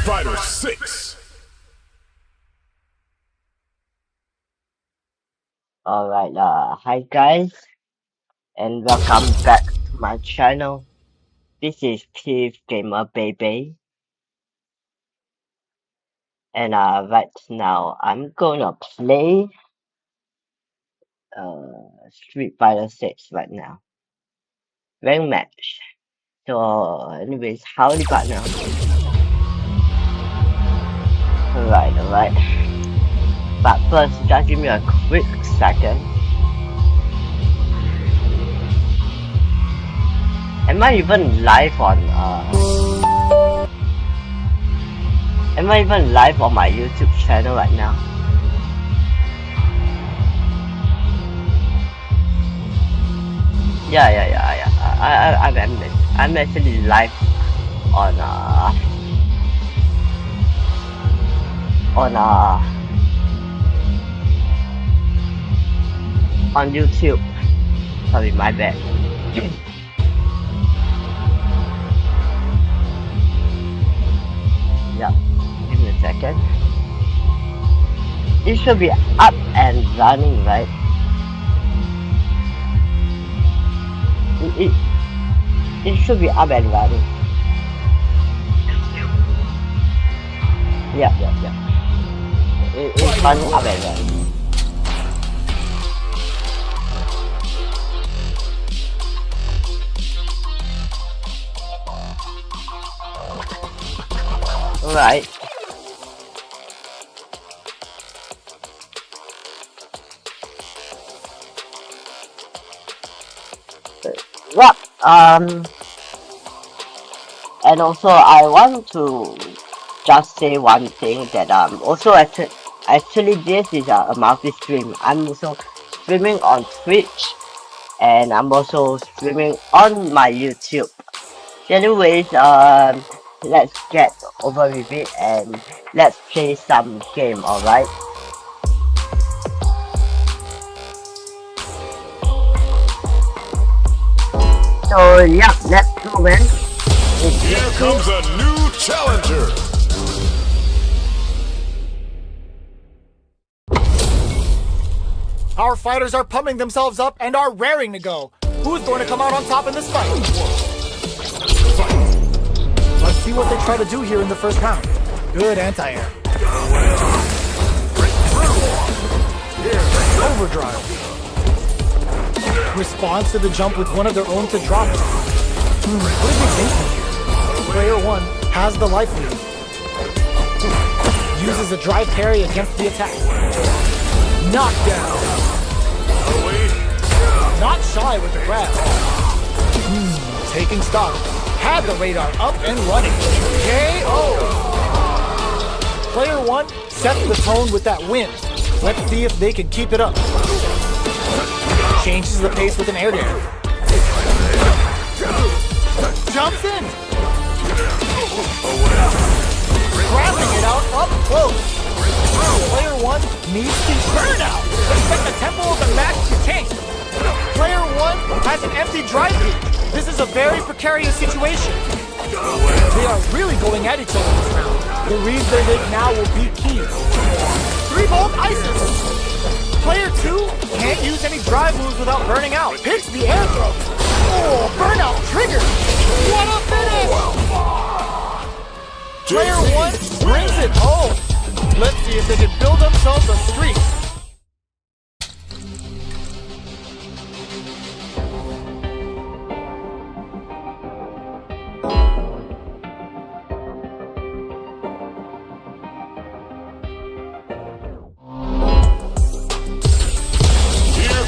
Fighter 6. Alright, hi guys, and welcome back to my channel. This is Keith Gamer Baby, and right now I'm gonna play Street Fighter 6 right now. Rank match. So, anyways, howdy partner. Alright. But first, just give me a quick second. Am I even live on my YouTube channel right now? Yeah. I'm actually live on on YouTube. Sorry, my bad. Yeah, give me a second. It should be up and running, right? It should be up and running. Yeah. It's running up and running. Alright. Well, and also I want to just say one thing that also actually this is a multi-stream. I'm also streaming on Twitch and I'm also streaming on my YouTube. Anyways, let's get over with it and let's play some game, alright? So yeah, let's go, man. Here comes a new challenger. Our fighters are pumping themselves up and are raring to go. Who's going to come out on top in this fight? Let's see what they try to do here in the first round. Good anti-air. Overdrive. Responds to the jump with one of their own to drop it. What is he thinking here? Player 1 has the life lead. Uses a drive parry against the attack. Knockdown. Not shy with the grab. Taking stock. Had the radar up and running. KO! Player 1 sets the tone with that win. Let's see if they can keep it up. Changes the pace with an air dare. Jumps in. Grabbing it out up close. Player 1 needs to burn out. Expect the tempo of the match to tank. Player 1 has an empty drive gauge. This is a very precarious situation. They are really going at each other this round. The reads they make now will be key. 3-volt ISIS. Player 2 can't use any drive moves without burning out. Hits the air throw. Oh, burnout triggered. What a finish! Player 1 brings it home. Let's see if they can build themselves a streak.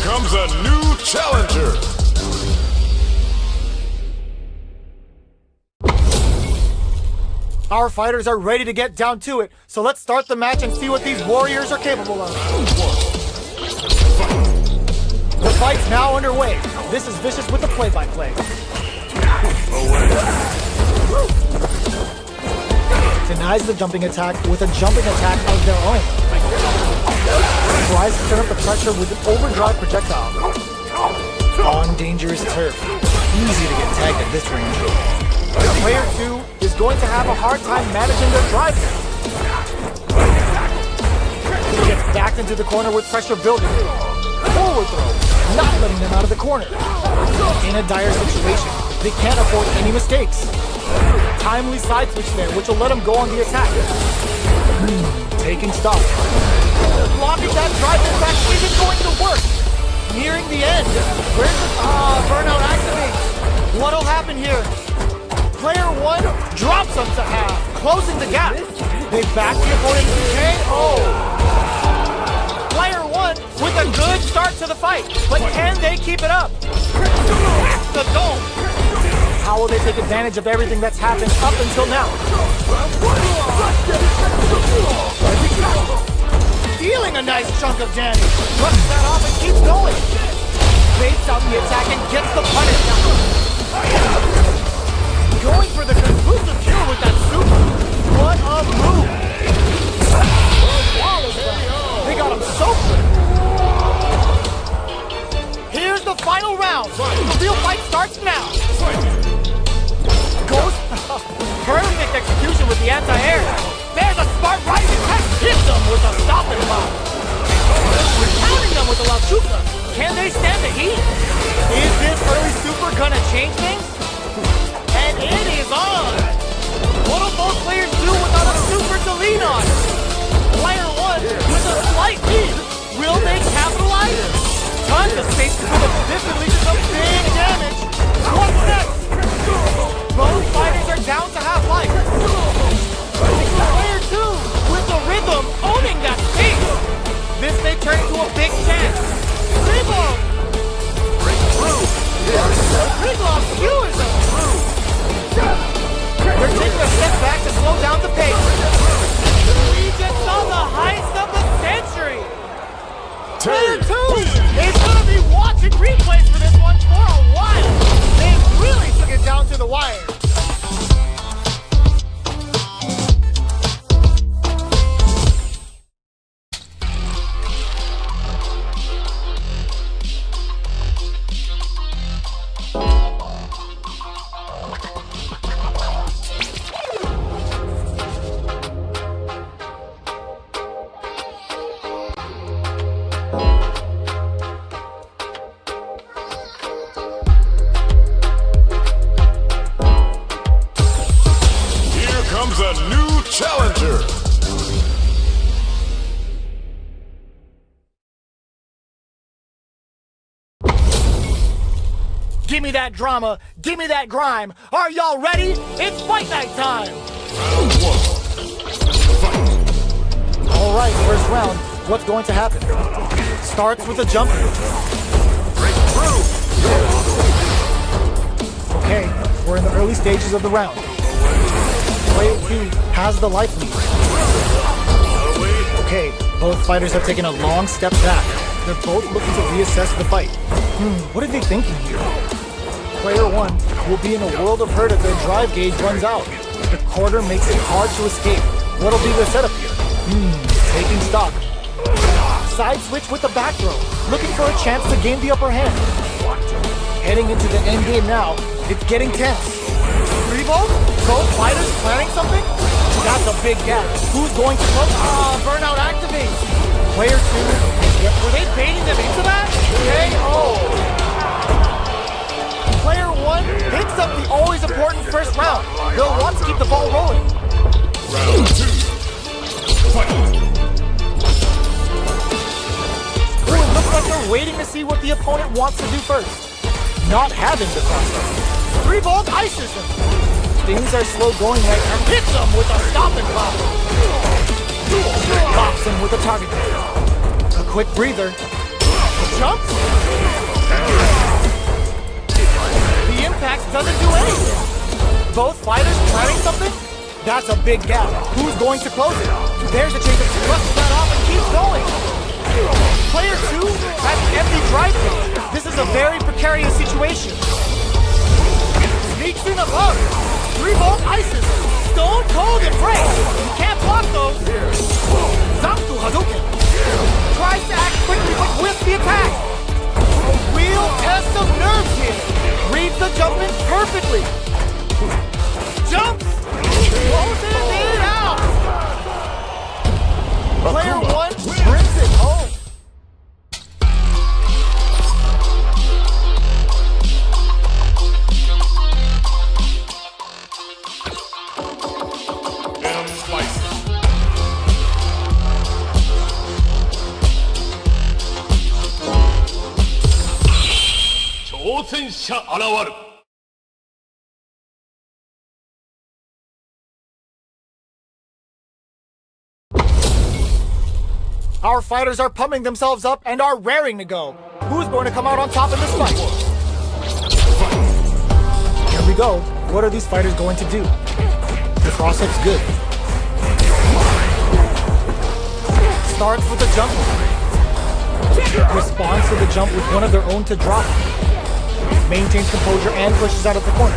Comes a new challenger. Our fighters are ready to get down to it, so let's start the match and see what these warriors are capable of. The fight's now underway. This is Vicious with the play-by-play. Denies the jumping attack with a jumping attack of their own. Tries to turn up the pressure with an overdrive projectile. On dangerous turf. Easy to get tagged at this range. Player 2 is going to have a hard time managing their drive. He gets backed into the corner with pressure building. Forward throw, not letting them out of the corner. In a dire situation, they can't afford any mistakes. Timely side switch there, which will let him go on the attack. Taking stock. Blocking that drive impact isn't going to work. Nearing the end. Where's the... burnout activates. What'll happen here? Player 1 drops him to half, closing the gap. They back the opponent to KO. Player 1 with a good start to the fight, but can they keep it up? The dome. How will they take advantage of everything that's happened up until now? Dealing a nice chunk of damage. Brushes that off and keeps going. Baits out the attack and gets the punish down. Going for the conclusive kill with that super. What a move. They got him so good. Here's the final round. The real fight starts now. Goes perfect execution with the anti-air. There's a smart rising attack. Hits them with a stop and block. Counting them with a La Chupa. Can they stand the heat? Is this early super gonna change things? And it is on. What'll both players do without a super to lean on? Player 1 with a slight lead. Will they capitalize? Tons of space to put a different lead to some big damage. What's next? Both fighters are down to half life. Player 2 with the rhythm owning that space. This may turn into a big chance. Rebound. Riglock skewers them. They're taking a step back to slow down the pace. We just saw the heist of the century. Player 2 is going to be watching replays for this one for a while. They really took it down to the wire. Comes a new challenger. Give me that drama, give me that grime. Are y'all ready? It's fight night time. Round 1. Fight. All right, first round. What's going to happen? Starts with a jump. Break through. Okay, we're in the early stages of the round. Player 2 has the life lead. Okay, both fighters have taken a long step back. They're both looking to reassess the fight. What are they thinking here? Player 1 will be in a world of hurt if their drive gauge runs out. The quarter makes it hard to escape. What'll be the setup here? Taking stock. Side switch with the back throw, looking for a chance to gain the upper hand. Heading into the end game now, it's getting tense. Revo? Both fighters planning something? That's a big gap. Who's going to close? Burnout activates. Player 2, were they baiting them into that? KO. Player 1 picks up the always important first round. They'll want to keep the ball rolling. Round 2. Fight. Ooh, it looks like they're waiting to see what the opponent wants to do first. Not having the cross. 3-volt ices him. Things are slow going right now. Hits him with a stop and pop. Pops him with a target. A quick breather. Jumps. The impact doesn't do anything. Both fighters planning something? That's a big gap. Who's going to close it? There's a chance to thrust that off and keep going. Player 2 has an empty drive gauge. This is a very precarious situation. Sneaks in above. 3-volt ices. Stone cold and break. You can't block those. Zanku Hadouken. Tries to act quickly but whiffs the attack. A real test of nerves here. Reads the jump in perfectly. some spices. 挑戦者現る。 Our fighters are pumping themselves up and are raring to go. Who's going to come out on top in this fight? Here we go. What are these fighters going to do? The cross-up's good. Starts with a jump. Responds to the jump with one of their own to drop. Maintains composure and pushes out of the corner.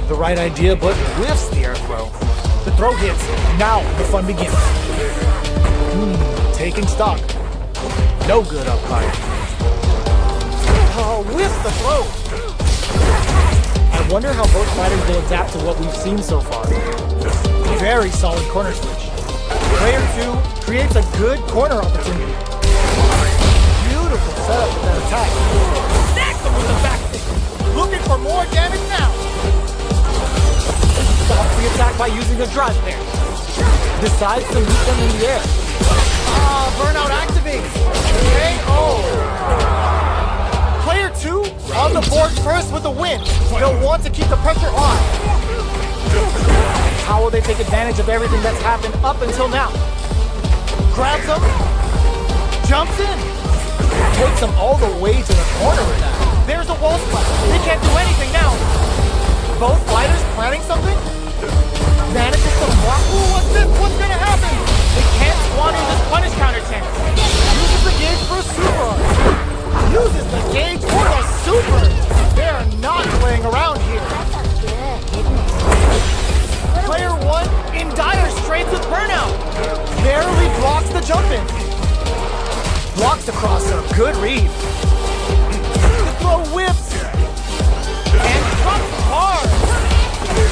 The right idea, but whiffs the air throw. The throw hits. Now the fun begins. Taking stock. No good up high. Oh, whiffs the throw. I wonder how both fighters will adapt to what we've seen so far. Very solid corner switch. Player 2 creates a good corner opportunity. Beautiful setup with that attack. Snacks him with the back kick. Looking for more damage now. Stops the attack by using a drive there. Decides to meet them in the air. Burnout activates. KO. Player 2 on the board first with a win. They'll want to keep the pressure on. How will they take advantage of everything that's happened up until now? Grabs him. Jumps in. Takes him all the way to the corner with that. There's a wall spot. They can't do anything now. Both fighters planning something? Manages to block. Ooh, what's this? What's gonna happen? They can't squander this punish counter chance. Uses the gauge for a super. Uses the gauge for the super. They're not playing around here. Player 1 in dire straits with burnout. Barely blocks the jump in. Blocks the crosser. Good read. The throw whips. And drops hard.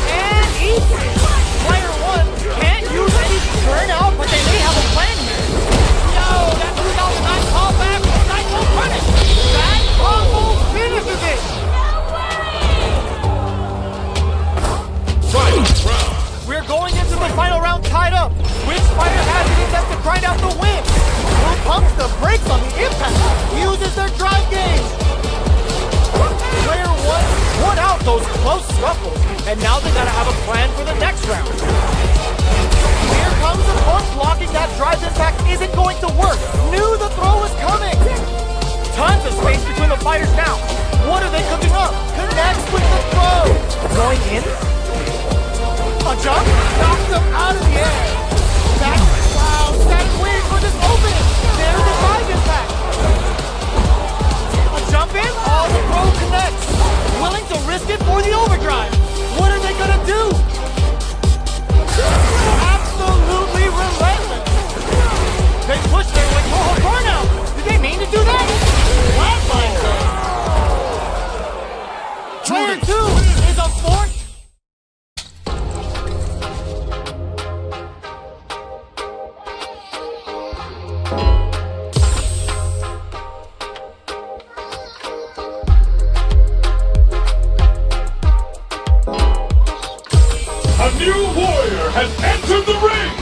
And eats it. Player 1 can't use any burnout, but they may have a plan here. Yo, that 2009 callback was nice and punish. That combo finishes it. We're going into the final round tied up. Which fighter has it in them to grind out the win? Who pumps the brakes on the impact? Uses their drive gauge. Player 1 won out those close scuffles, and now they gotta have a plan for the next round. Here comes the pump blocking that drive impact isn't going to work. Knew the throw was coming. Tons of space between the fighters now. What are they cooking up? Connects with the throw. Going in. A jump knocks them out of the air. Back. Wow, static waiting for this opening. There's the drive impact. A jump in. All the throw connects. Willing to risk it for the overdrive. What are they gonna do? Absolutely relentless. They push their way to a burnout. Did they mean to do that? Flatline. Player 2 is a force. A new warrior has entered the ring!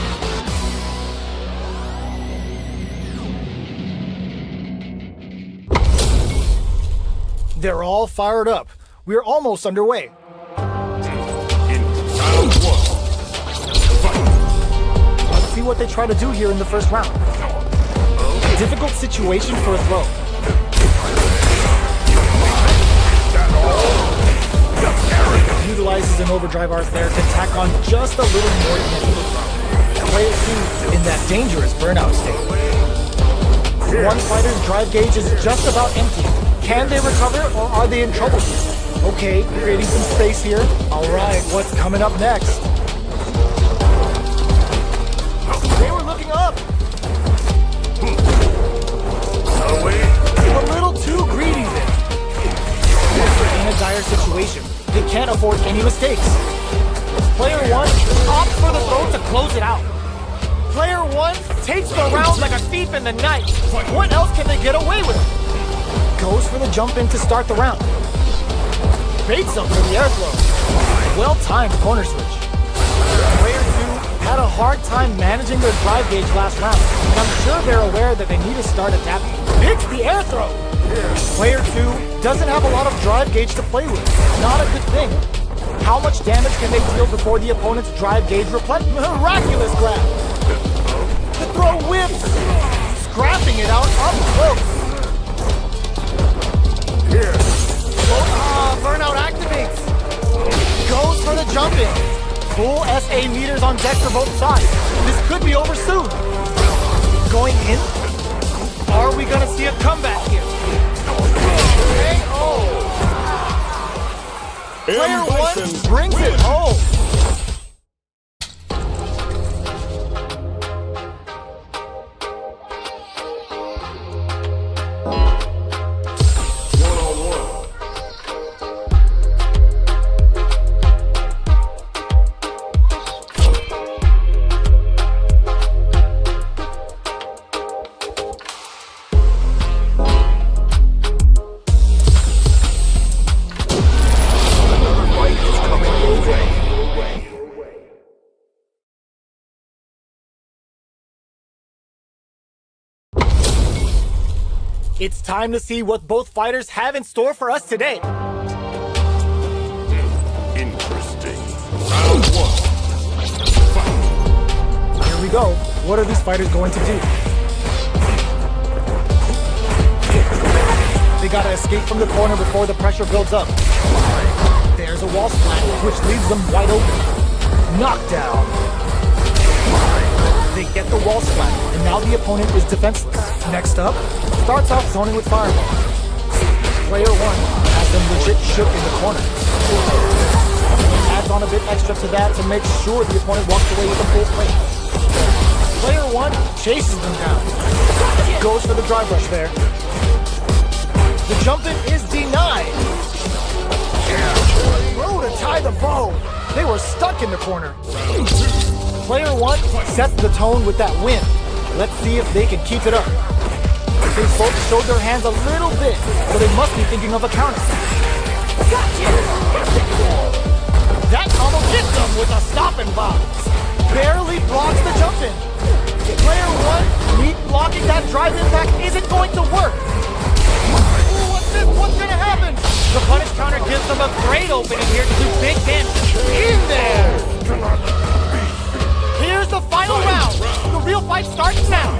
They're all fired up. We're almost underway. In round 1. Let's see what they try to do here in the first round. Difficult situation for a throw. Utilizes an overdrive arc there to tack on just a little more than Player 2 in that dangerous burnout state. One fighter's drive gauge is just about empty. Can they recover or are they in trouble? Okay, creating some space here. Alright, what's coming up next? They were looking up. A little too greedy there. In a dire situation. They can't afford any mistakes. Player 1 opts for the throw to close it out. Player 1 takes the round like a thief in the night. What else can they get away with? Goes for the jump in to start the round. Baits up for the air throw. Well-timed corner switch. Player 2 had a hard time managing their drive gauge last round, and I'm sure they're aware that they need to start attacking. Picks the air throw! Player 2 doesn't have a lot of drive gauge to play with. Not a good thing. How much damage can they deal before the opponent's drive gauge replenishes? Miraculous grab! The throw whips! Scrapping it out up close! Here. Burnout activates! Goes for the jump in! Full SA meters on deck for both sides. This could be over soon. Going in? Are we gonna see a comeback here? KO! Player 1 brings it home! It's time to see what both fighters have in store for us today. Interesting. Round 1. Fight. Here we go. What are these fighters going to do? They gotta escape from the corner before the pressure builds up. There's a wall splat, which leaves them wide open. Knockdown. They get the wall splat, and now the opponent is defenseless. Next up, starts off zoning with fireball. Player 1 has them legit shook in the corner. Adds on a bit extra to that to make sure the opponent walks away with a full plate. Player 1 chases them down. Goes for the drive rush there. The jump-in is denied. Throw to tie the bow. They were stuck in the corner. Player 1 sets the tone with that win. Let's see if they can keep it up. They both showed their hands a little bit, so they must be thinking of a counter. That combo gets them with a stop and block. Barely blocks the jump in. Player 1, lead blocking that drive impact isn't going to work. Ooh, what's this? What's gonna happen? The punish counter gives them a great opening here to do big damage. In there! Here's the final round. The real fight starts now.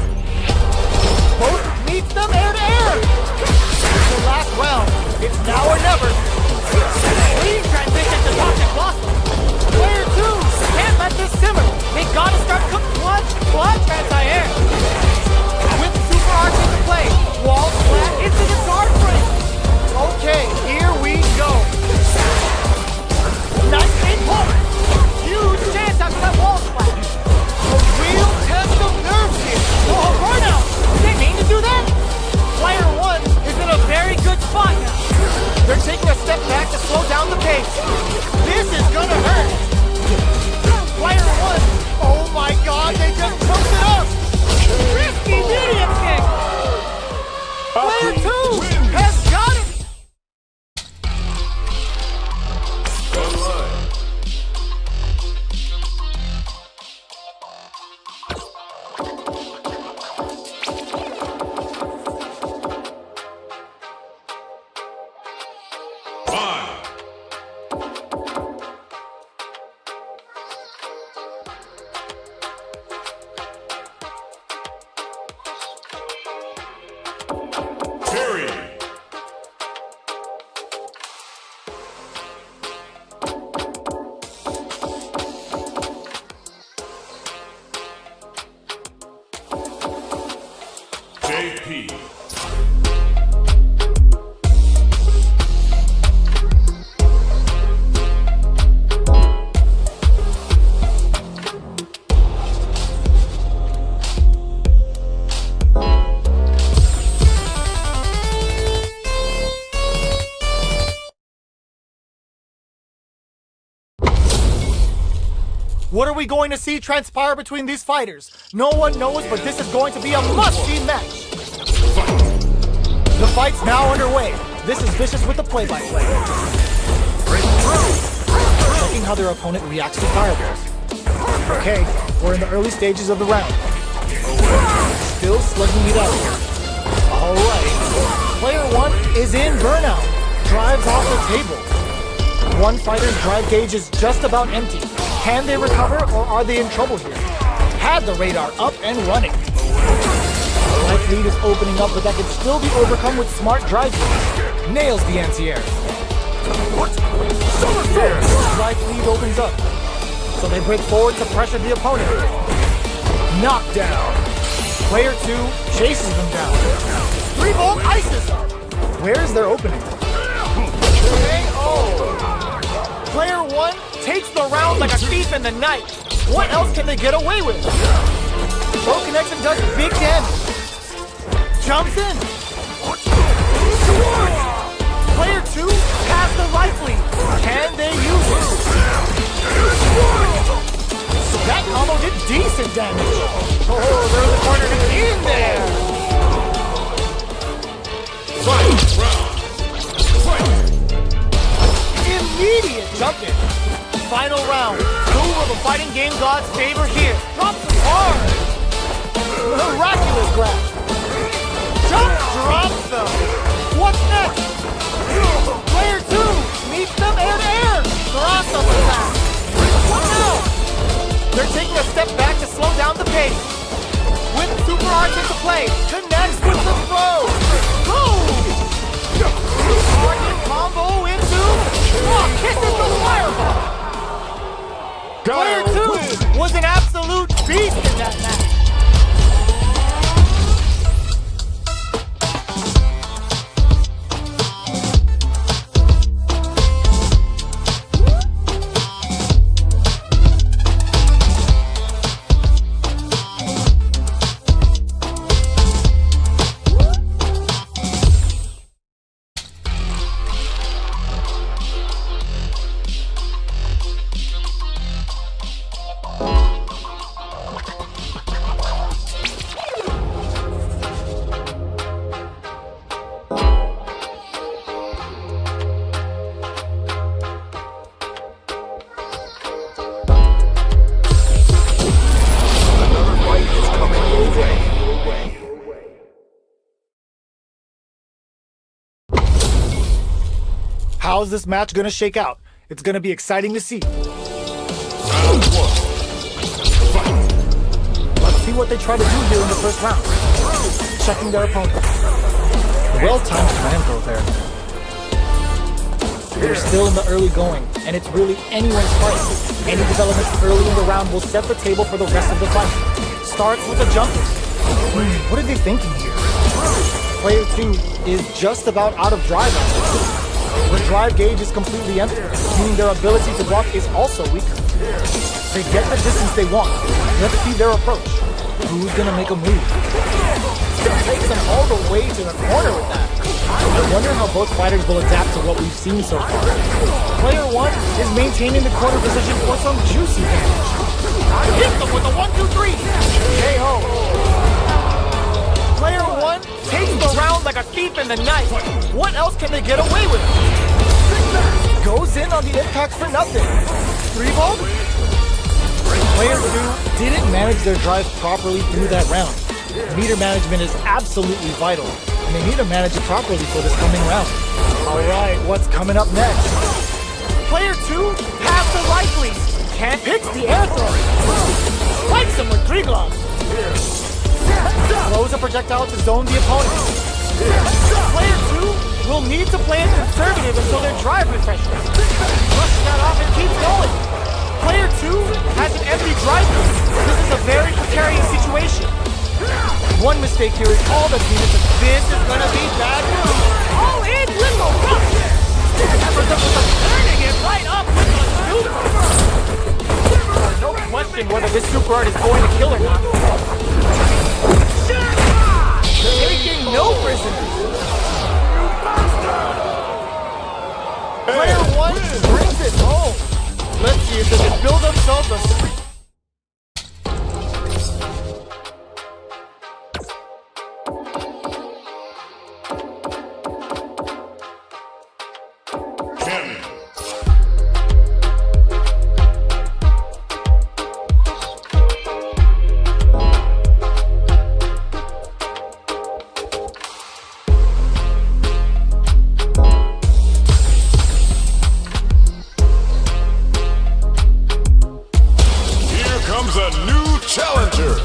Both meet them air to air. The last round. It's now or never. Clean transition to Toxic Blossom. Player 2 can't let this simmer. They gotta start cooking clutch anti-air. With super arch into play. Wall flat into the guard frame. Okay, here we go. Nice aim. Huge chance after that wall splat. A real test of nerves here. Oh, burnout! Did they mean to do that? Player 1 is in a very good spot now. They're taking a step back to slow down the pace. This is gonna hurt. Player 1, oh my god, they just choked it up. Risky medium kick. Player 2 has got it. JP. What are we going to see transpire between these fighters? No one knows, but this is going to be a must-see match. The fight's now underway. This is Vicious with the play-by-play. Checking how their opponent reacts to fireballs. Okay, we're in the early stages of the round. Still slugging it out here. Alright, player 1 is in burnout. Drives off the table. One fighter's drive gauge is just about empty. Can they recover or are they in trouble here? Had the radar up and running. The life lead is opening up, but that can still be overcome with smart drive gauge. Nails the anti-air. Life lead opens up. So they break forward to pressure the opponent. Knockdown. Player 2 chases them down. 3-volt ices up. Where's their opening? KO. Player 1 takes the round like a thief in the night. What else can they get away with? Throw connection does big damage. Jumps in. Player 2 has the life lead. Can they use it? That combo did decent damage. Oh, they're in the corner in there. Immediate jump in. Final round. Who will the fighting game gods favor here? Drops them hard. Miraculous grab. Jump drops them. What's next? Player 2 meets them air-to-air. Crossover attack. What now? They're taking a step back to slow down the pace. With super arch into play. Connects with the throw. Boom! Target combo into... Oh, kisses the fireball. Player 2 was an absolute beast in that match. How's this match gonna shake out? It's gonna be exciting to see. Let's see what they try to do here in the first round. Checking their opponent. Well-timed command throw there. They're still in the early going, and it's really anyone's fight. Any developments early in the round will set the table for the rest of the fight. Starts with a jump. What are they thinking here? Player 2 is just about out of drive. The drive gauge is completely empty, meaning their ability to block is also weaker. They get the distance they want. Let's see their approach. Who's gonna make a move? Takes them all the way to the corner with that. I wonder how both fighters will adapt to what we've seen so far. Player 1 is maintaining the corner position for some juicy damage. Hit them with a 1-2-3. KO. Player 1 takes the round like a thief in the night. What else can they get away with? Goes in on the impact for nothing. 3-volt? Player 2 didn't manage their drive properly through that round. Meter management is absolutely vital, and they need to manage it properly for this coming round. Alright, what's coming up next? Player 2 has the life lead. Can't pitch the air throw. Spikes him with 3 gloves. Throws a projectile to zone the opponent. Player 2 will need to play it conservative until their drive refreshes. Brushes that off and keeps going. Player 2 has an empty drive. This is a very precarious situation. One mistake here is all that's needed, but this is gonna be bad news. All in with the rush. Turning it right up with the super. No question whether this super art is going to kill or not. Taking no prisoners. Player 1 brings it home. Let's see if they can build themselves a... comes a new challenger.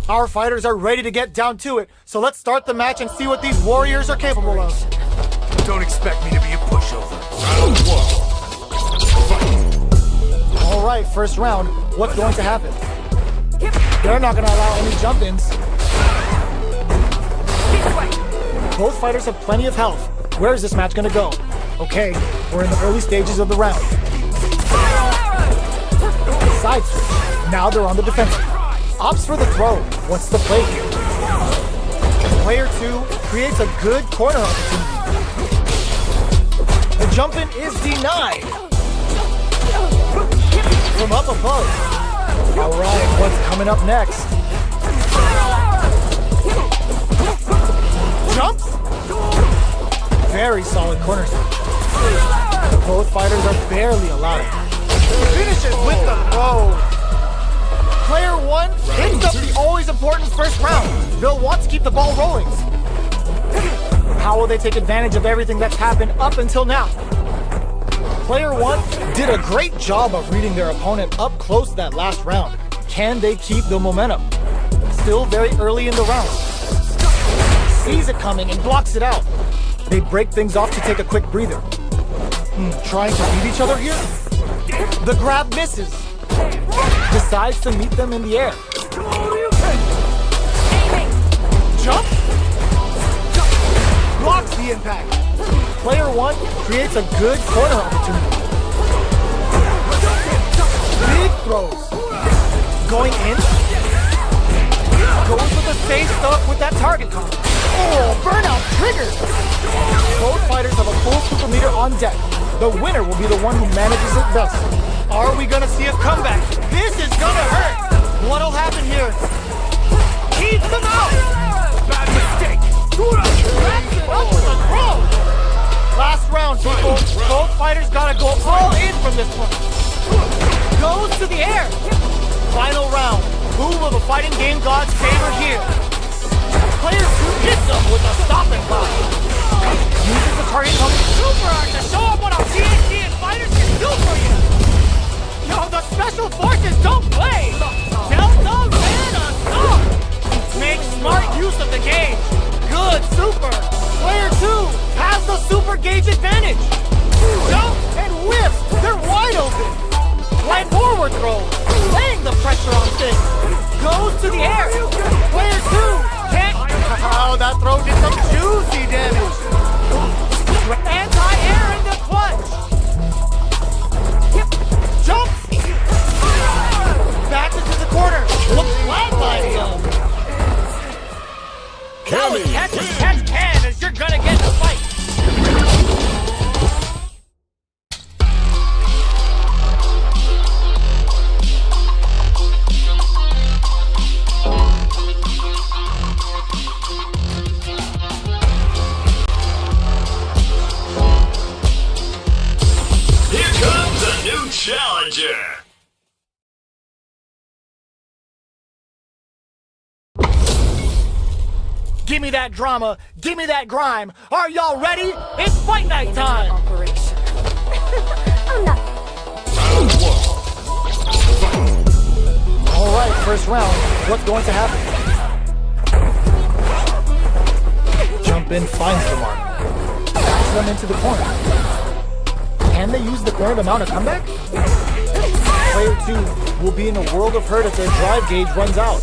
Our fighters are ready to get down to it, so let's start the match and see what these warriors are capable of. Don't expect me to be a pushover. Round one. All right, first round. What's going to happen? They're not going to allow any jump-ins. Both fighters have plenty of health. Where is this match going to go? Okay, we're in the early stages of the round. Side switch. Now they're on the defensive. Opts for the throw. What's the play here? Player 2 creates a good corner opportunity. The jump-in is denied. From up above. All right, what's coming up next? Jumps. Very solid corner switch. Both fighters are barely alive. Finishes with the throw. Player 1 hits up the always important first round. They'll want to keep the ball rolling. How will they take advantage of everything that's happened up until now? Player 1 did a great job of reading their opponent up close that last round. Can they keep the momentum? Still very early in the round. Sees it coming and blocks it out. They break things off to take a quick breather. Trying to beat each other here? The grab misses. Decides to meet them in the air. Jump. Blocks the impact. Player 1 creates a good corner opportunity. Big throws. Going in. Goes with a stay stuck with that target combo. Oh, burnout triggered. Both fighters have a full super meter on deck. The winner will be the one who manages it best. Are we gonna see a comeback? This is gonna hurt. What'll happen here? Keeps them out. Bad mistake. Wraps it up with a throw. Last round, people. Both fighters gotta go all in from this one. Goes to the air. Final round. Who will the fighting game gods favor here? Player 2 hits them with a stopping block. Uses the target coming super hard to show them what our TNT and fighters can do for you. Yo, the special forces don't play. Delta Mana stop. Make smart use of the gauge. Good super. Player 2 has the super gauge advantage. Jump and whiffs. They're wide open. Line forward throw. Laying the pressure on things. Goes to the air. Player 2 can't. Oh, that throw did some juicy damage. Anti-air in the clutch. Jump. Back into the corner. Look flatlining him. Now it's catch as catch can as you're gonna get in the fight. Challenger. Give me that drama. Give me that grime. Are y'all ready? It's fight night time. Operation. I'm not. Round one. All right, first round. What's going to happen? Jump in, finds the mark. Backs them into the corner. Can they use the corner to mount a comeback? Player 2 will be in a world of hurt if their drive gauge runs out.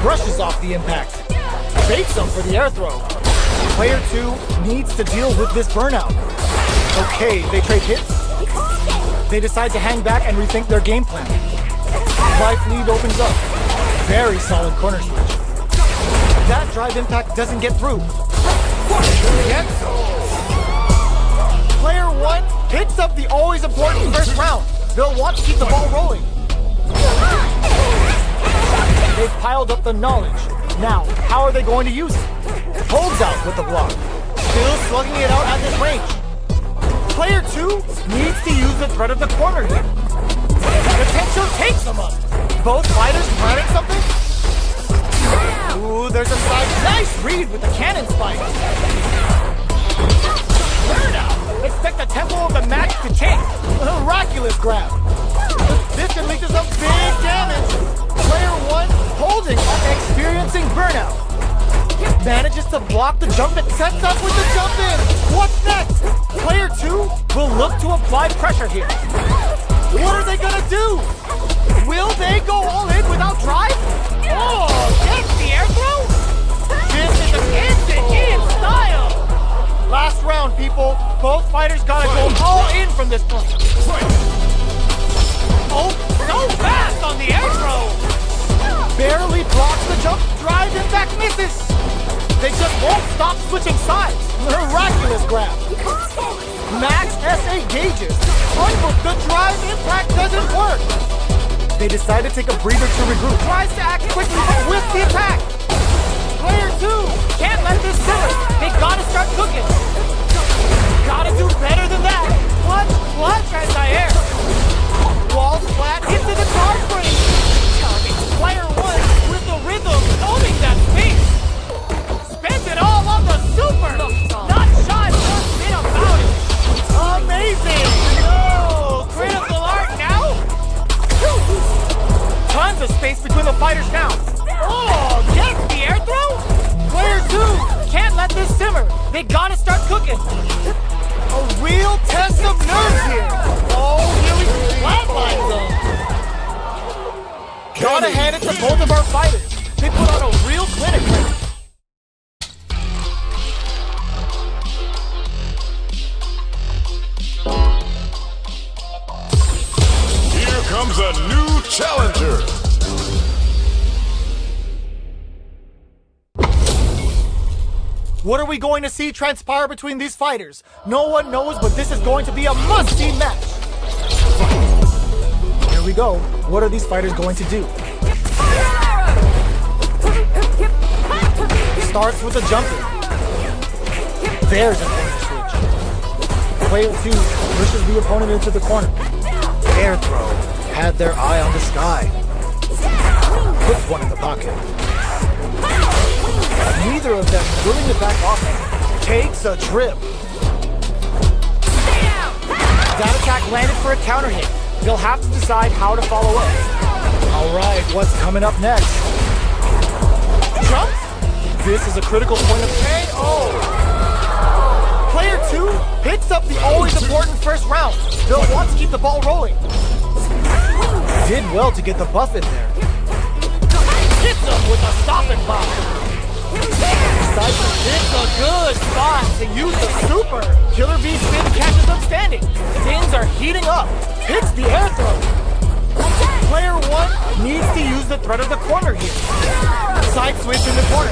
Brushes off the impact. Baits them for the air throw. Player 2 needs to deal with this burnout. Okay, they trade hits. They decide to hang back and rethink their game plan. Life lead opens up. Very solid corner switch. That drive impact doesn't get through. Player 1 hits up the always important first round. They'll want to keep the ball rolling. They've piled up the knowledge. Now, how are they going to use it? Holds out with the block. Still slugging it out at this range. Player 2 needs to use the threat of the corner here. Potential takes them up. Both fighters planning something? Ooh, there's a side. Nice read with the cannon spike. expect the tempo of the match to change. Miraculous grab. This unleashes some big damage. Player 1 holding, experiencing burnout. Manages to block the jump and sets up with the jump in. What's next? Player 2 will look to apply pressure here. What are they gonna do? Will they go all in without drive? Oh, that's the air throw? This is an instant in style. Last round, people. Both fighters gotta go all in from this point. Oh, so fast on the air throw. Barely blocks the jump, drive impact misses. They just won't stop switching sides. Miraculous grab. Max SA gauges. The drive impact doesn't work. They decide to take a breather to regroup. Tries to act quickly, but with the attack. Player 2 can't let this simmer. They gotta start cooking. Gotta do better than that. What? Anti-air. Wall flat into the guard frame. Player 1 with the rhythm, owning that space. Spends it all on the super. Not shy one bit about it. Amazing. No, critical art now. Tons of space between the fighters now. Oh, gets the air throw. Player 2 can't let this simmer. They gotta start cooking. A real test of nerves here. Oh, here we go. Flatline zone. Gotta hand it to both of our fighters. They put on a real clinic. Here comes a new challenger. What are we going to see transpire between these fighters? No one knows, but this is going to be a must-see match. Here we go. What are these fighters going to do? Starts with a jumper. There's a corner switch. Player 2 pushes the opponent into the corner. Air throw. Had their eye on the sky. Puts one in the pocket. Neither of them willing to back off. Takes a trip. That attack landed for a counter hit. They'll have to decide how to follow up. Alright, what's coming up next? Jump? This is a critical point of KO. Player 2 picks up the always important first round. They'll want to keep the ball rolling. Did well to get the buff in there. Hits them with a stopping block. It's a good spot to use the super. Killer Bee spin catches them standing. Things are heating up. Hits the air throw. Player 1 needs to use the threat of the corner here. Side switch in the corner.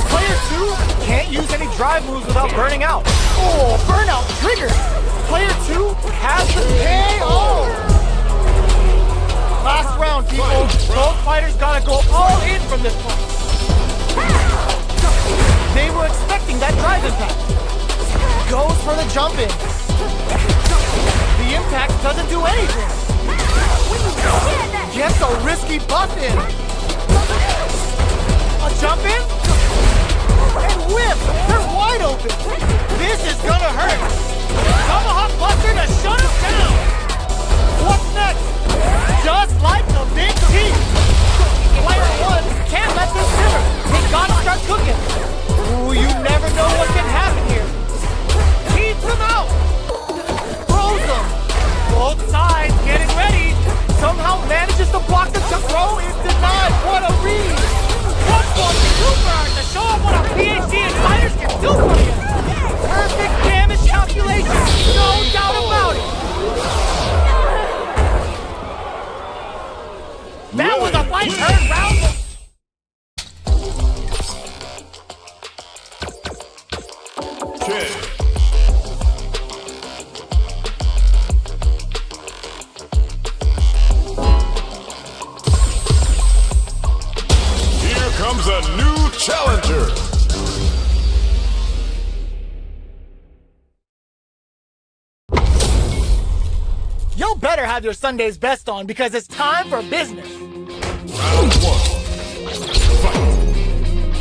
Player 2 can't use any drive moves without burning out. Oh, burnout triggered. Player 2 has the KO. Last round, people. Both fighters gotta go all in from this point. They were expecting that drive impact. Goes for the jump in. The impact doesn't do anything. Gets a risky buff in. A jump in? And whip! They're wide open. This is gonna hurt. Tomahawk Buster to shut him down. What's next? Just like the Big T. Player 1 can't let this simmer. They gotta start cooking. Ooh, you never know what can happen here. Keeps them out. Throws them. Both sides getting ready. Somehow manages to block the throw. Is denied. What a read. One for super to show them what a PhD in fighters can do for you. Perfect damage calculation. No doubt about it. That was a fight turned round. Here comes a new challenger. Y'all better have your Sunday's best on because it's time for business. Round 1. Fight.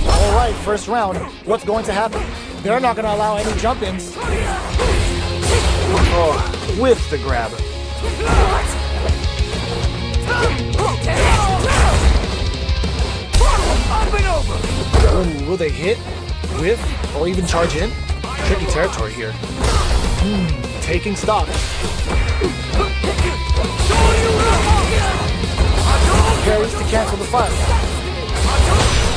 Alright, first round. What's going to happen? They're not going to allow any jump-ins. Oh, with the grab. Up and over! Will they hit, whiff, or even charge in? Tricky territory here. Taking stock. Parries to cancel the fire.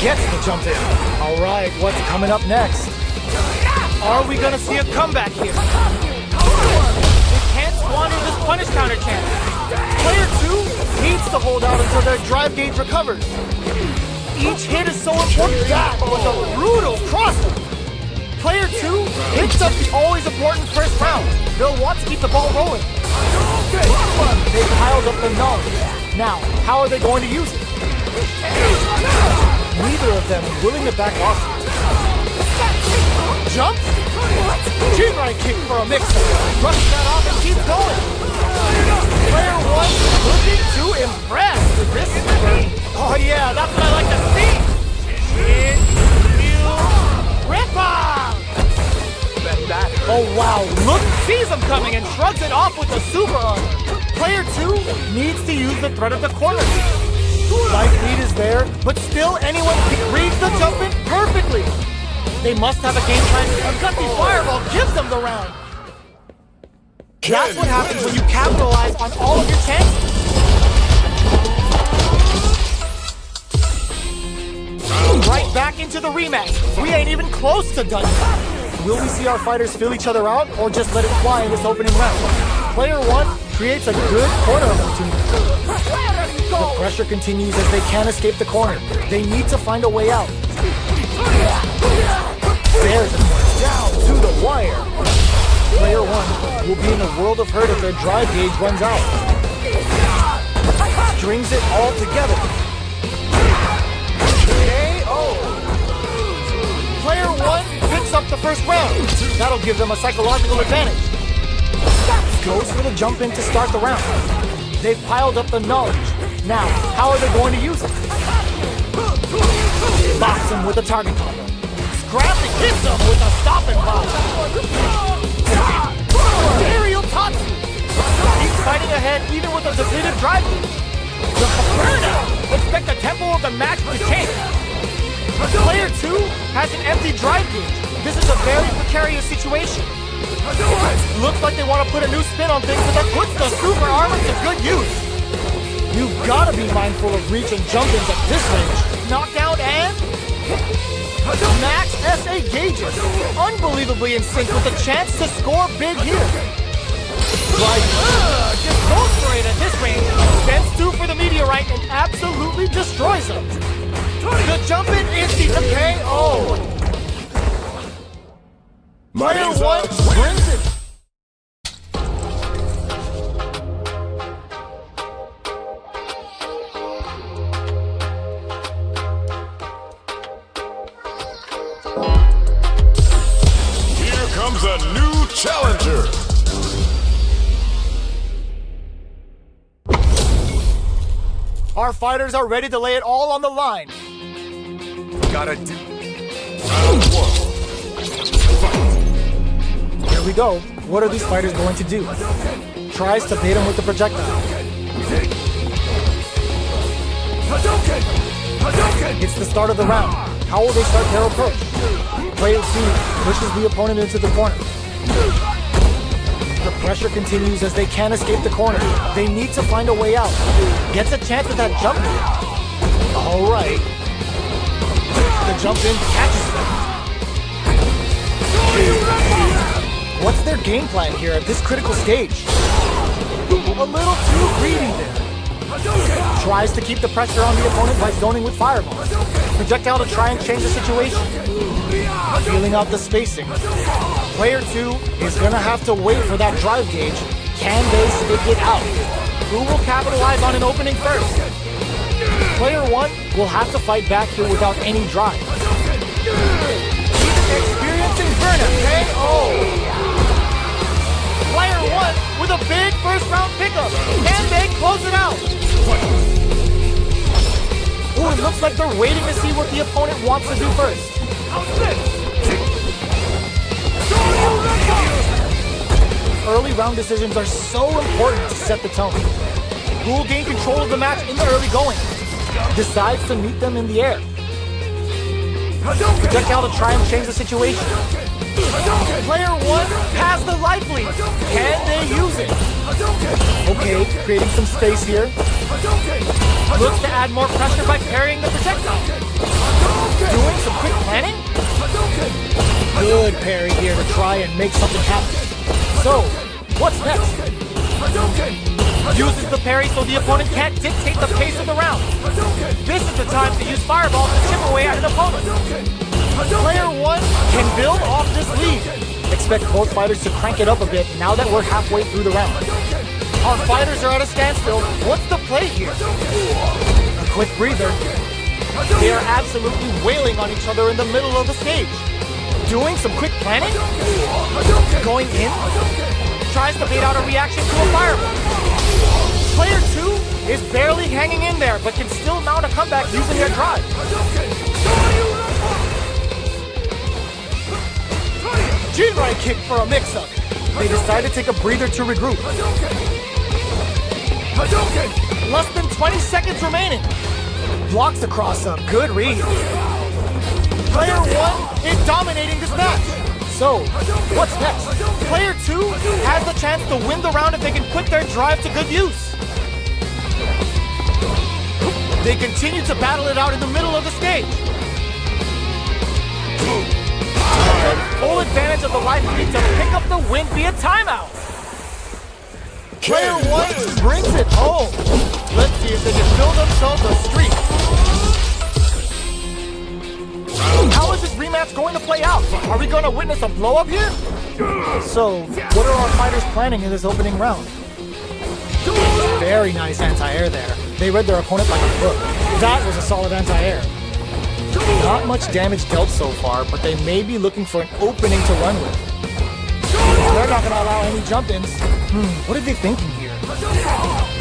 Gets the jump in. All right, what's coming up next? Are we gonna see a comeback here? They can't squander this punish counter chance. Player 2 needs to hold out until their drive gauge recovers. Each hit is so important. That was a brutal crossover. Player 2 picks up the always important first round. They'll want to keep the ball rolling. They piled up the knowledge. Now, how are they going to use it? Neither of them willing to back off. Jump? G-right kick for a mix. Brushes that off and keeps going. Player 1 looking to impress with this one. Oh yeah, that's what I like to see. Ripper! Oh wow, look, sees him coming and shrugs it off with the super arm. Player 2 needs to use the threat of the corner. Life lead is there, but still anyone reads the jump in perfectly. They must have a game plan. A gutsy fireball gives them the round. That's what happens when you capitalize on all of your chances. Right back into the rematch. We ain't even close to done yet. Will we see our fighters fill each other out or just let it fly in this opening round? Player 1 creates a good corner opportunity. The pressure continues as they can't escape the corner. They need to find a way out. There's a corner down to the wire. Player 1 will be in a world of hurt if their drive gauge runs out. Strings it all together. Player 1 picks up the first round. That'll give them a psychological advantage. Goes for the jump in to start the round. They've piled up the knowledge. Now, how are they going to use it? Box him with a target combo. Scrap and hits him with a stopping block. Aerial Tatsu. He's fighting ahead even with a depleted drive. The burnout. Expect the tempo of the match to change. Player 2 has an empty drive gauge. This is a very precarious situation. Looks like they want to put a new spin on things, but that puts the super armor to good use. You've got to be mindful of reach and jump-ins at this range. Knockdown and... max SA gauges. Unbelievably in sync with a chance to score big here. Just goes for it at this range. Bends 2 for the meteorite and absolutely destroys him. The jump in is the KO. Player 1 brings it. Here comes a new challenger. Our fighters are ready to lay it all on the line. Gotta do. Round 1. Here we go. What are these fighters going to do? Tries to bait him with the projectile. It's the start of the round. How will they start their approach? Player 2 pushes the opponent into the corner. The pressure continues as they can't escape the corner. They need to find a way out. Gets a chance at that jump in. All right. The jump in catches them. What's their game plan here at this critical stage? A little too greedy there. Tries to keep the pressure on the opponent by zoning with fireballs. Projectile to try and change the situation. Feeling out the spacing. Player 2 is gonna have to wait for that drive gauge. Can they stick it out? Who will capitalize on an opening first? Player 1 will have to fight back here without any drive. Even experiencing burnout. KO. Player 1 with a big first round pickup. Can they close it out? Ooh, it looks like they're waiting to see what the opponent wants to do first. Early early round decisions are so important to set the tone. Who will gain control of the match in the early going? Decides to meet them in the air. Projectile to try and change the situation. Player 1 has the life lead. Can they use it? Okay, creating some space here. Looks to add more pressure by parrying the projectile. Doing some quick planning? Good parry here to try and make something happen. So, what's next? Uses the parry so the opponent can't dictate the pace of the round. This is the time to use fireballs to chip away at an opponent. Player 1 can build off this lead. Expect both fighters to crank it up a bit now that we're halfway through the round. Our fighters are at a standstill. What's the play here? A quick breather. They are absolutely wailing on each other in the middle of the stage. Doing some quick planning? Going in? Tries to bait out a reaction to a fireball. Player 2 is barely hanging in there, but can still mount a comeback using their drive. Jinrai kick for a mix-up. They decide to take a breather to regroup. Less than 20 seconds remaining. Blocks across a good read. Player 1 is dominating this match. So, what's next? Player 2 has the chance to win the round if they can put their drive to good use. They continue to battle it out in the middle of the stage. Full advantage of the life lead to pick up the win via timeout. Player 1 brings it home. Let's see if they can build themselves a streak. How is this rematch going to play out? Are we going to witness a blow-up here? So, what are our fighters planning in this opening round? Very nice anti-air there. They read their opponent like a book. That was a solid anti-air. Not much damage dealt so far, but they may be looking for an opening to run with. They're not going to allow any jump-ins. What are they thinking here?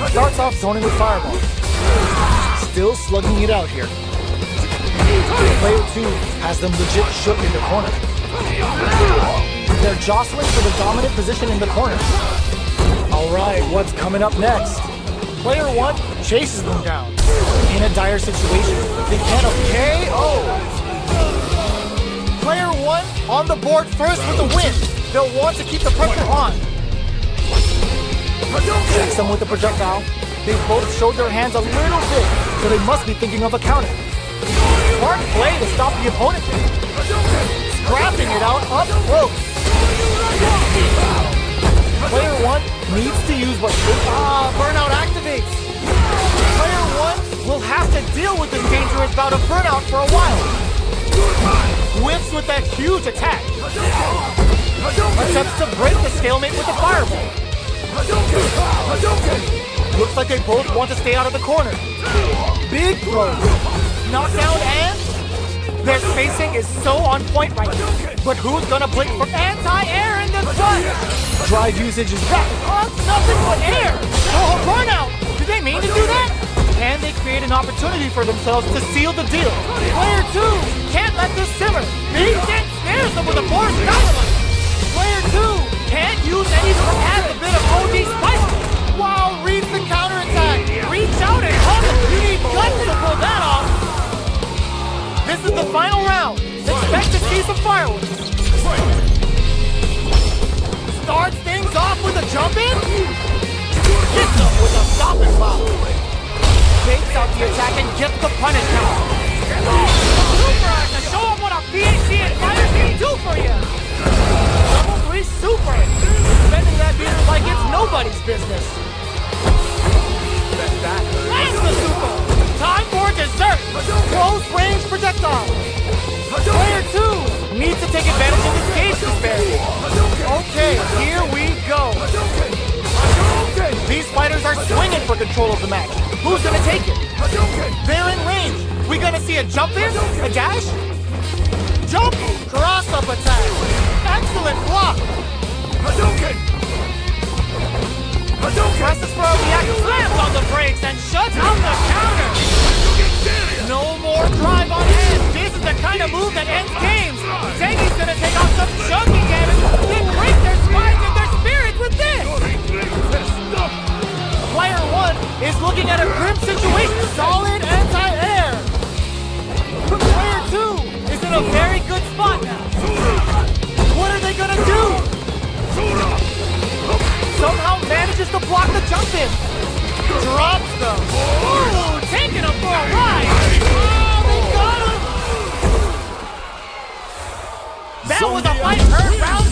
Starts off zoning with fireball. Still slugging it out here. Player 2 has them legit shook in the corner. They're jostling for the dominant position in the corner. Alright, what's coming up next? Player 1 chases them down. In a dire situation, they can't KO. Player 1 on the board first with the win. They'll want to keep the pressure on. Checks them with the projectile. They both showed their hands a little bit, so they must be thinking of a counter. Smart play to stop the opponent. Scrapping it out up close. Player 1 needs to use what burnout activates. Player 1 will have to deal with this dangerous bout of burnout for a while. Whiffs with that huge attack. Attempts to break the stalemate with the fireball. Looks like they both want to stay out of the corner. Big throw. Knockdown and their spacing is so on point right now. But who's gonna blink for anti-air in this one? Drive usage is back. Nothing but air. Oh, burnout. Did they mean to do that? Can they create an opportunity for themselves to seal the deal? Player 2 can't let this simmer. Big Dent snares them with a force dynamite. Player 2 can't use any to add a bit of OD spice. Wow, reads the counterattack. Reach out and hug him. You need guts to pull that off. This is the final round. Expect to see some fireworks. Starts things off with a jump in. Hits them with a stop and pop. Takes out the attack and gets the punish out. Super to show them what a PhD and fire can do for you. Level 3 super. Spending that meter like it's nobody's business. Blast the super. Time for dessert. Close range projectile. Player 2 needs to take advantage of this cage disparity. Okay, here we go. These fighters are swinging for control of the match. Who's gonna take it? They're in range. We gonna see a jump in? A dash? Jump! Cross-up attack. Excellent block. Presses for a reaction. Slams on the brakes and shuts out the counter. No more drive on hand. This is the kind of move that ends games. Tengi's gonna take out some chunky damage, then break their spines and their spirits with this. jump in. Drops them. Ooh, taking him for a ride. Oh, they got him. That was a fight heard round.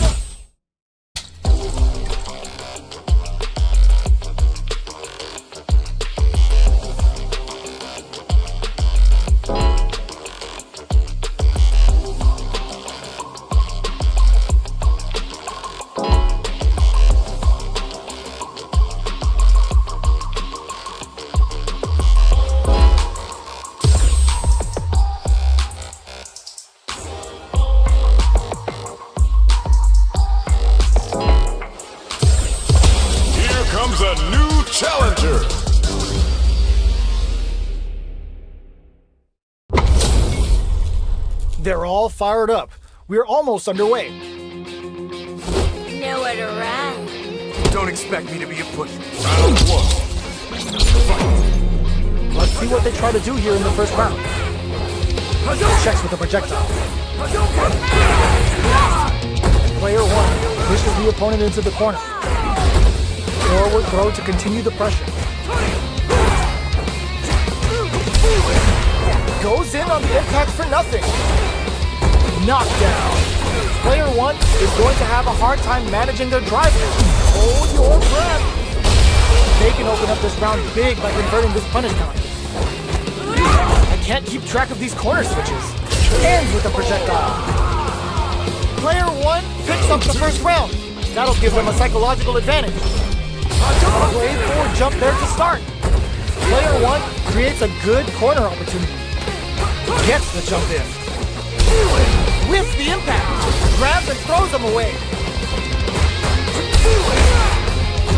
Comes a new challenger. They're all fired up. We're almost underway. Nowhere to run. Don't expect me to be a pussy. Round one. Let's see what they try to do here in the first round. Checks with the projectile. Player one pushes the opponent into the corner. Forward throw to continue the pressure. Goes in on the impact for nothing. Knockdown. Player one is going to have a hard time managing their drive. Hold your breath. They can open up this round big by converting this punish counter. I can't keep track of these corner switches. Ends with a projectile. Player one picks up the first round. That'll give them a psychological advantage. Wave forward jump there to start. Player one creates a good corner opportunity. Gets the jump in. Whiffs the impact. Grabs and throws them away.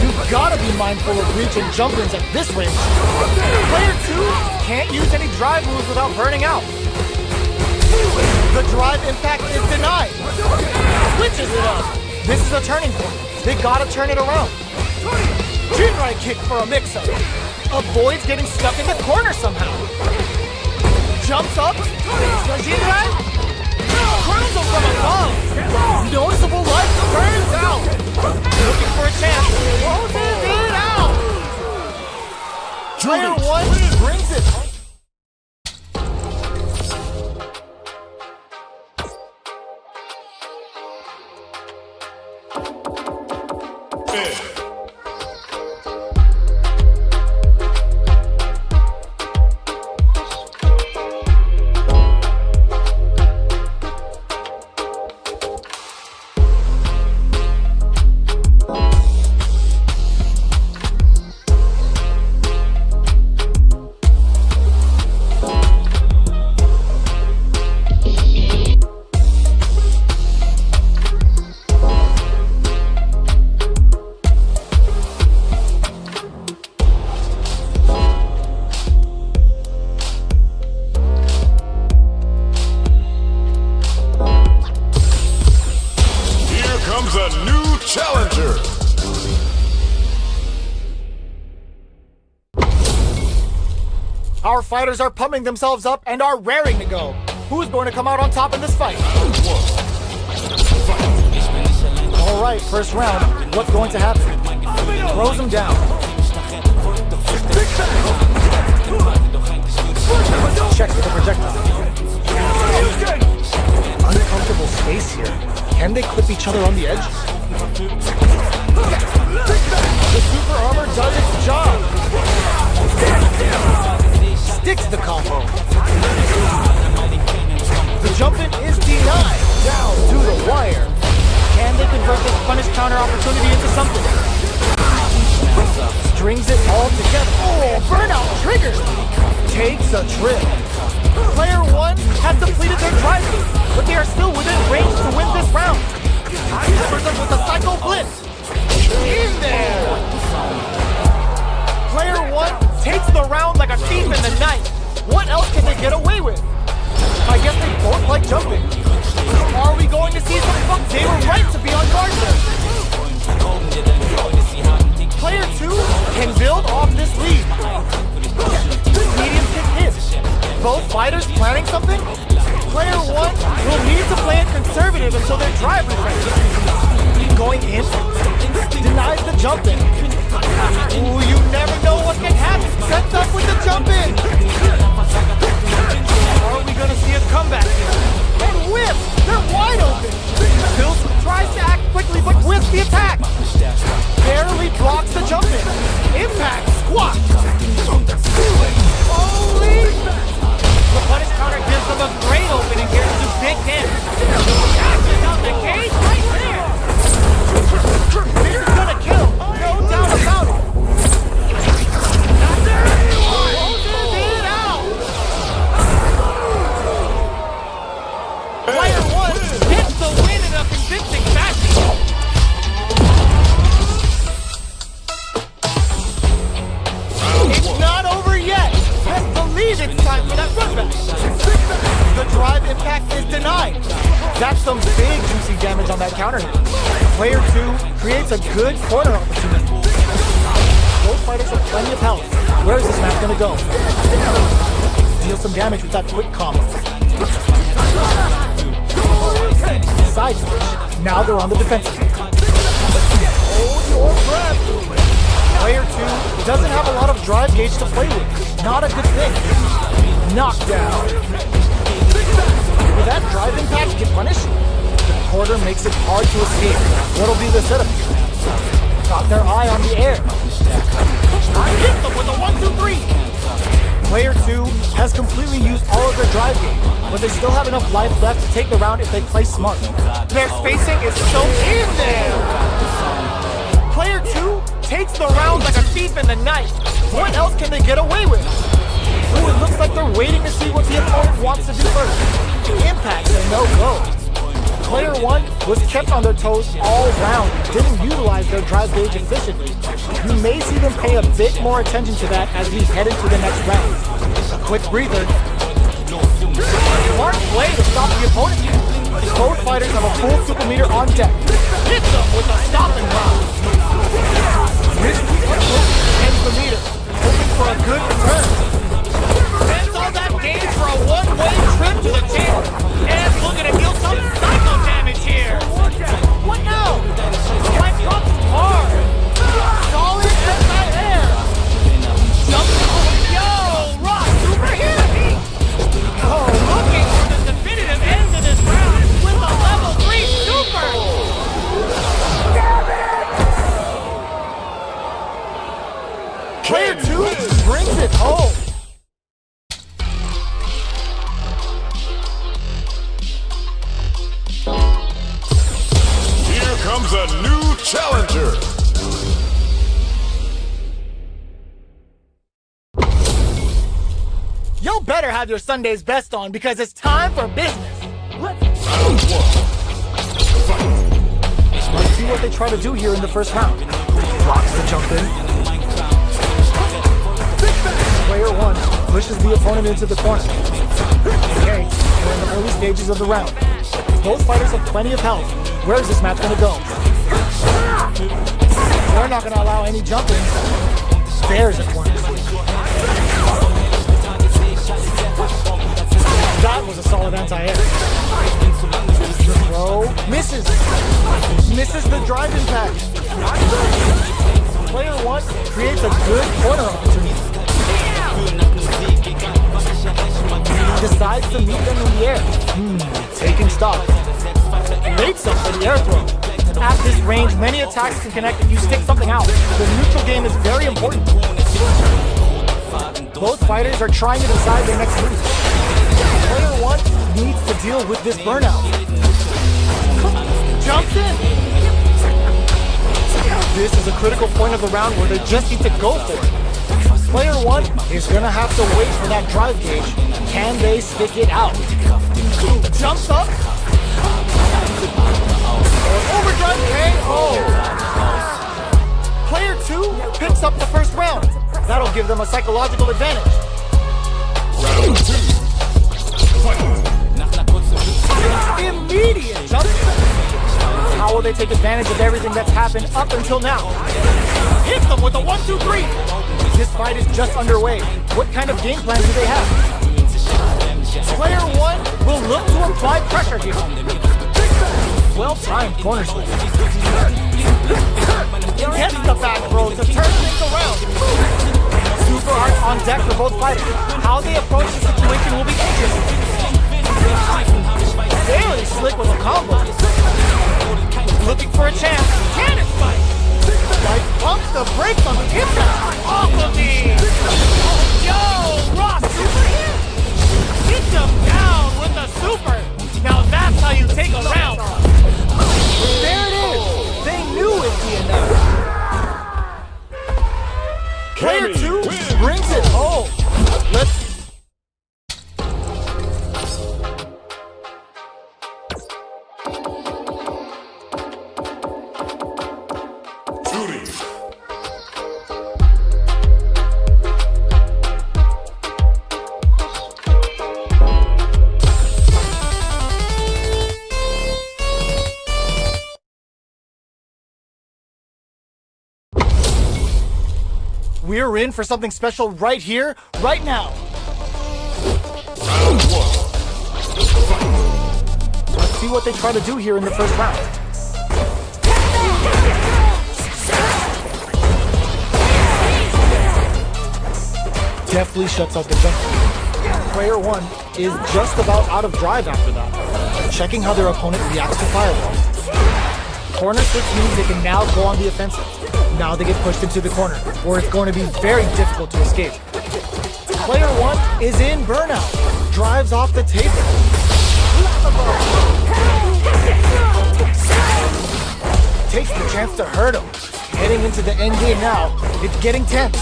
You've got to be mindful of reach and jump ins at this range. Player two can't use any drive moves without burning out. The drive impact is denied. Switches it up. This is a turning point. They gotta turn it around. Chin right kick for a mix-up. Avoids getting stuck in the corner somehow. Jumps up. Chin right. Curls him from above. Noticeable life burns out. Looking for a chance. Closes it out. Player one brings it. Comes a new challenger. Our fighters are pumping themselves up and are raring to go. Who's going to come out on top in this fight? All right, first round. What's going to happen? Throws him down. Checks with the projectile. Uncomfortable space here. Can they clip each other on the edge? The super armor does its job. Sticks the combo. The jump-in is denied. Down to the wire. Can they convert this punish counter opportunity into something? Strings it all together. Oh, burnout triggers. Takes a trip. Player one has depleted their drive loop, but they are still within range to win this round. Covers them with a psycho blitz. In there. Player one takes the round like a thief in the night. What else can they get away with? I guess they both like jumping. Are we going to see some fun? They were right to be on guard there. Player two can build off this lead. Medium kick hits. Both fighters planning something? Player one will need to play it conservative until their drive refreshes. Going in, denies the jump in. Ooh, you never know what can happen. Sets up with the jump in. Are we gonna see a comeback here? And whip! They're wide open. Bills tries to act quickly, but whiffs the attack. Barely blocks the jump in. Impact squat. Holy! The punish counter gives them a great opening here to do big damage. Dashes out the cage right there. This is gonna kill, no doubt about it. Closes it out. Player one gets the win in a convincing fashion. It's not over yet. Best believe it's time for that run back. The drive impact is denied. That's some big juicy damage on that counter hit. Player two creates a good corner opportunity. Both fighters have plenty of health. Where is this match gonna go? Deal some damage with that quick combo. Side switch. Now they're on the defensive. Hold your breath. Player two doesn't have a lot of drive gauge to play with. Not a good thing. Knockdown. Will that drive impact get punished? The quarter makes it hard to escape. What'll be the setup here? Got their eye on the air. I hit them with a 1-2-3. Player two has completely used all of their drive gauge, but they still have enough life left to take the round if they play smart. Their spacing is so in there. Player two takes the round like a thief in the night. What else can they get away with? Ooh, it looks like they're waiting to see what the opponent wants to do first. Impact's a no-go. Player one was kept on their toes all round, didn't utilize their drive gauge efficiently. You may see them pay a bit more attention to that as we head into the next round. A quick breather. Smart play to stop the opponent. Both fighters have a full super meter on deck. Hits them with a stopping round. Ends the meter, hoping for a good return. Spends all that gauge for a one-way trip to the tail. And looking to deal some psycho damage here. What now? Swipe drops hard. Solid anti-air. Jumping. Yo, Rock, super hit. Oh, looking for the definitive end to this round with a level 3 super. Player two brings it home. Here comes a new challenger. Y'all better have your Sunday's best on because it's time for business. Let's see what they try to do here in the first round. Blocks the jump in. Player one pushes the opponent into the corner. Okay, we're in the early stages of the round. Both fighters have plenty of health. Where is this match gonna go? They're not gonna allow any jumping. There's a corner. That was a solid anti-air. The throw misses. Misses the drive impact. Player one creates a good corner opportunity. Decides to meet them in the air. Taking stock. Baits up for the air throw. At this range, many attacks can connect if you stick something out. The neutral game is very important. Both fighters are trying to decide their next move. Player one needs to deal with this burnout. Jumps in. This is a critical point of the round where they just need to go for it. Player one is gonna have to wait for that drive gauge. Can they stick it out? Jumps up. Overdrive KO. Player two picks up the first round. That'll give them a psychological advantage. Round two. Immediate jump. How will they take advantage of everything that's happened up until now? Hit them with a 1-2-3. This fight is just underway. What kind of game plan do they have? Player one will look to apply pressure here. Well-timed corner switch. Gets the back throw to turn things around. Super hard on deck for both fighters. How they approach the situation will be interesting. Very slick with a combo. Looking for a chance. Cannon fight. Like pumps the brakes on the impact. Off of me. Yo, Ross super hit. Hit them down with the super. Now that's how you take a round. There it is. They knew it'd be enough. Player 2 brings it home. Let's We're in for something special right here, right now. Round 1. Let's see what they try to do here in the first round. Deftly shuts out the jump. Player 1 is just about out of drive after that. Checking how their opponent reacts to fireballs. Corner switch means they can now go on the offensive. Now they get pushed into the corner, where it's going to be very difficult to escape. Player 1 is in burnout. Drives off the table. Takes the chance to hurt him. Heading into the end game now, it's getting tense.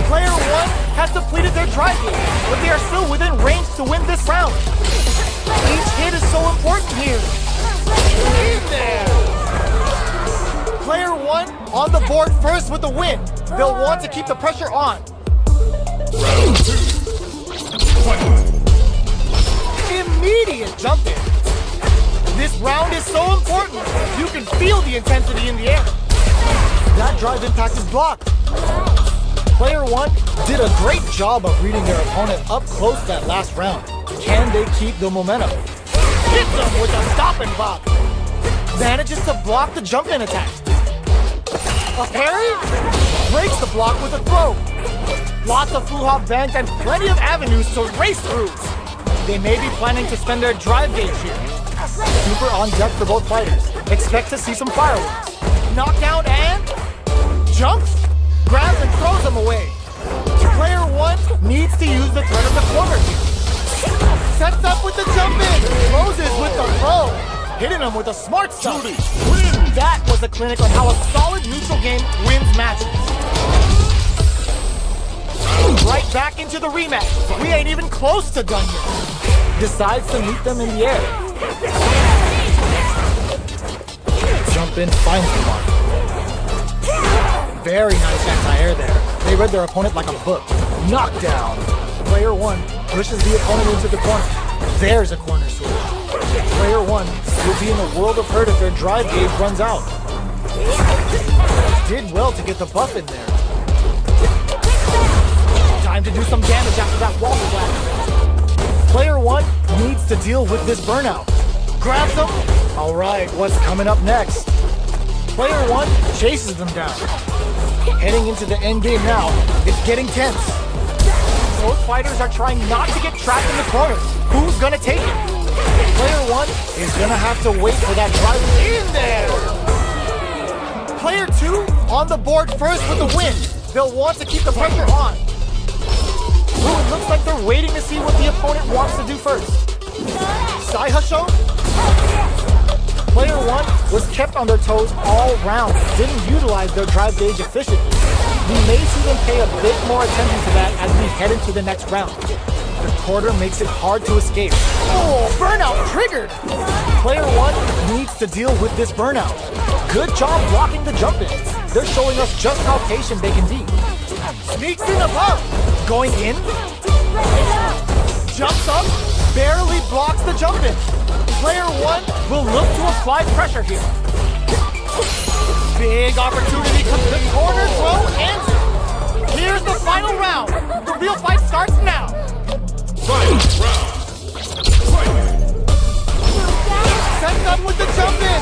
Player 1 has depleted their drive game, but they are still within range to win this round. Each hit is so important here. In there! Player 1 on the board first with the win. They'll want to keep the pressure on. Round 2. Immediate jump in. This round is so important. You can feel the intensity in the air. That drive impact is blocked. Player 1 did a great job of reading their opponent up close that last round. Can they keep the momentum? Hits them with a stop and bop. Manages to block the jump in attack. A parry? Breaks the block with a throw. Lots of foo-hop bangs and plenty of avenues to race through. They may be planning to spend their drive gauge here. Super on deck for both fighters. Expect to see some fireworks. Knockdown and jumps, grabs and throws them away. Player 1 needs to use the threat of the corner here. Sets up with the jump in, closes with the throw. Hitting him with a smart stuff. That was a clinic on how a solid neutral game wins matches. Right back into the rematch. We ain't even close to done yet. Decides to meet them in the air. Jump in, finds the mark. Very nice anti-air there. They read their opponent like a book. Knockdown. Player 1 pushes the opponent into the corner. There's a corner switch. Player 1 will be in a world of hurt if their drive gauge runs out. Did well to get the buff in there. Time to do some damage after that wall blast. Player 1 needs to deal with this burnout. Grabs them. Alright, what's coming up next? Player 1 chases them down. Heading into the end game now, it's getting tense. Both fighters are trying not to get trapped in the corner. Who's gonna take it? Player 1 is gonna have to wait for that drive in there. Player 2 on the board first with the win. They'll want to keep the pressure on. Ooh, it looks like they're waiting to see what the opponent wants to do first. Sai Hasho? Player 1 was kept on their toes all round. Didn't utilize their drive gauge efficiently. We may see them pay a bit more attention to that as we head into the next round. The quarter makes it hard to escape. Oh, burnout triggered! Player 1 needs to deal with this burnout. Good job blocking the jump in. They're showing us just how patient they can be. Sneaks in above. Going in. Jumps up. Barely blocks the jump in. Player 1 will look to apply pressure here. Big opportunity comes the corner throw answer. Here's the final round. The real fight starts now. Fight round. Fight. sets up with the jump in.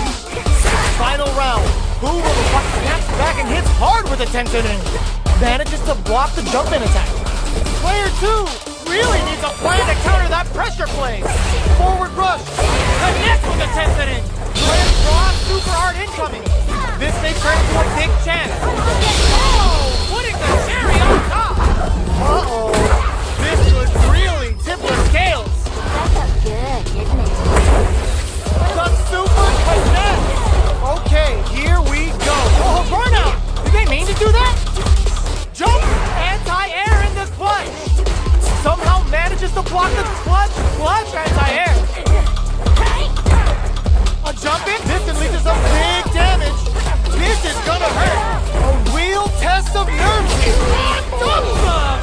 Final round. Boo snaps back and hits hard with the Tenten-in. Manages to block the jump in attack. Player 2 really needs a plan to counter that pressure play. Forward rush. Connects with the Tenten-in. Player draws super hard incoming. This may turn into a big chance. Oh, putting the cherry on top. Uh-oh. This could really tip the scales. That felt good, didn't it? The super connect. Okay, here we go. Oh, burnout. Did they mean to do that? Jump anti-air in the clutch. Somehow manages to block the clutch anti-air. A jump in. This can lead to some big damage. This is gonna hurt. A real test of nerves. Awesome!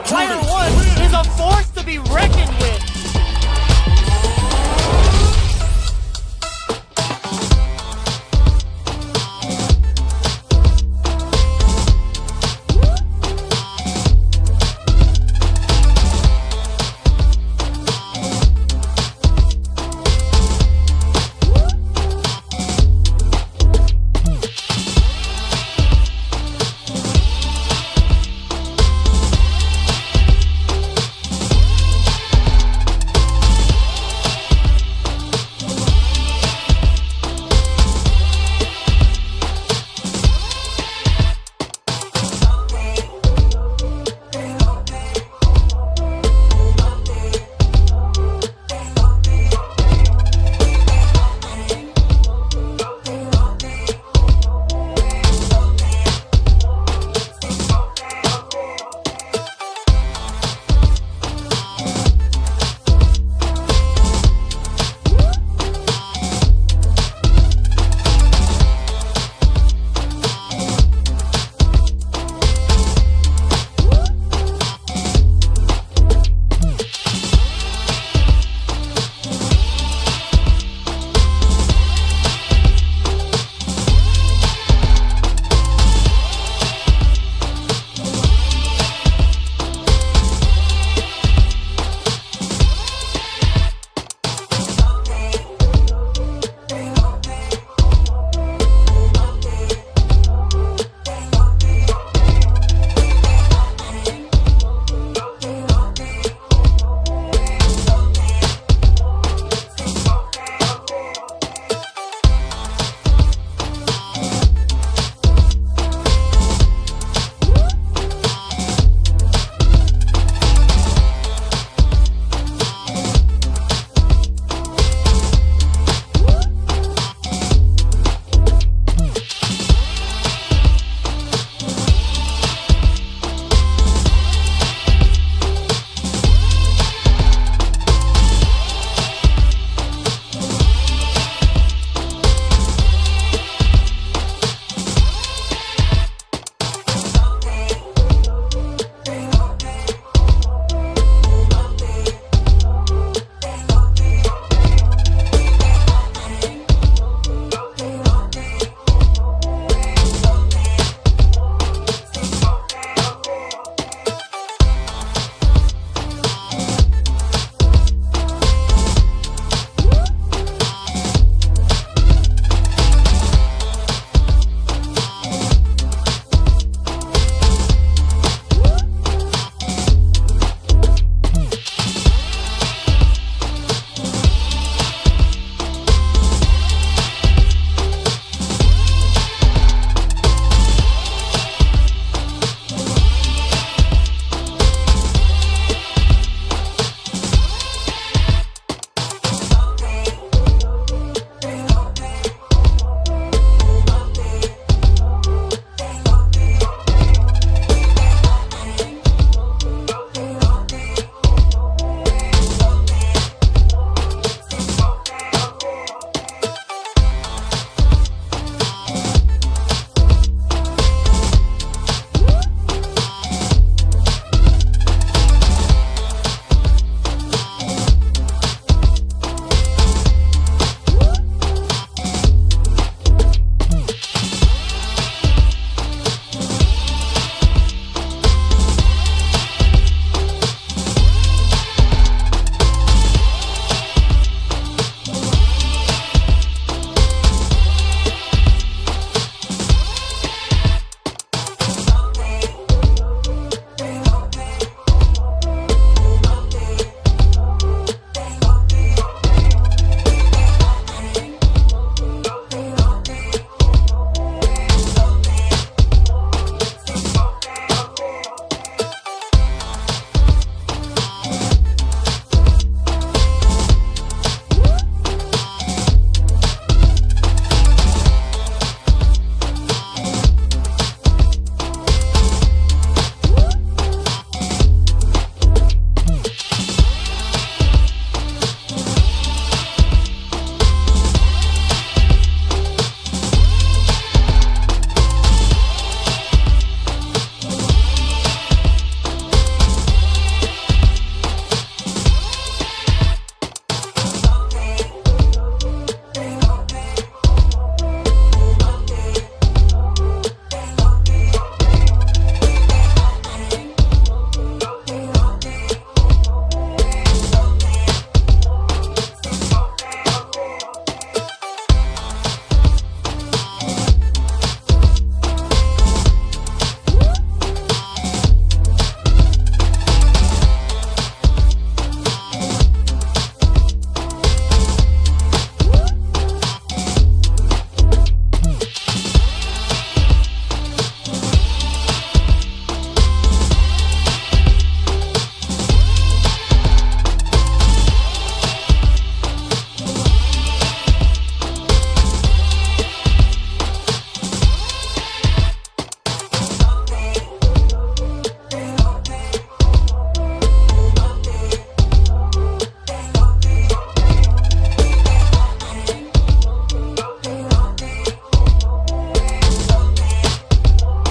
Player 1 is a force to be reckoned with.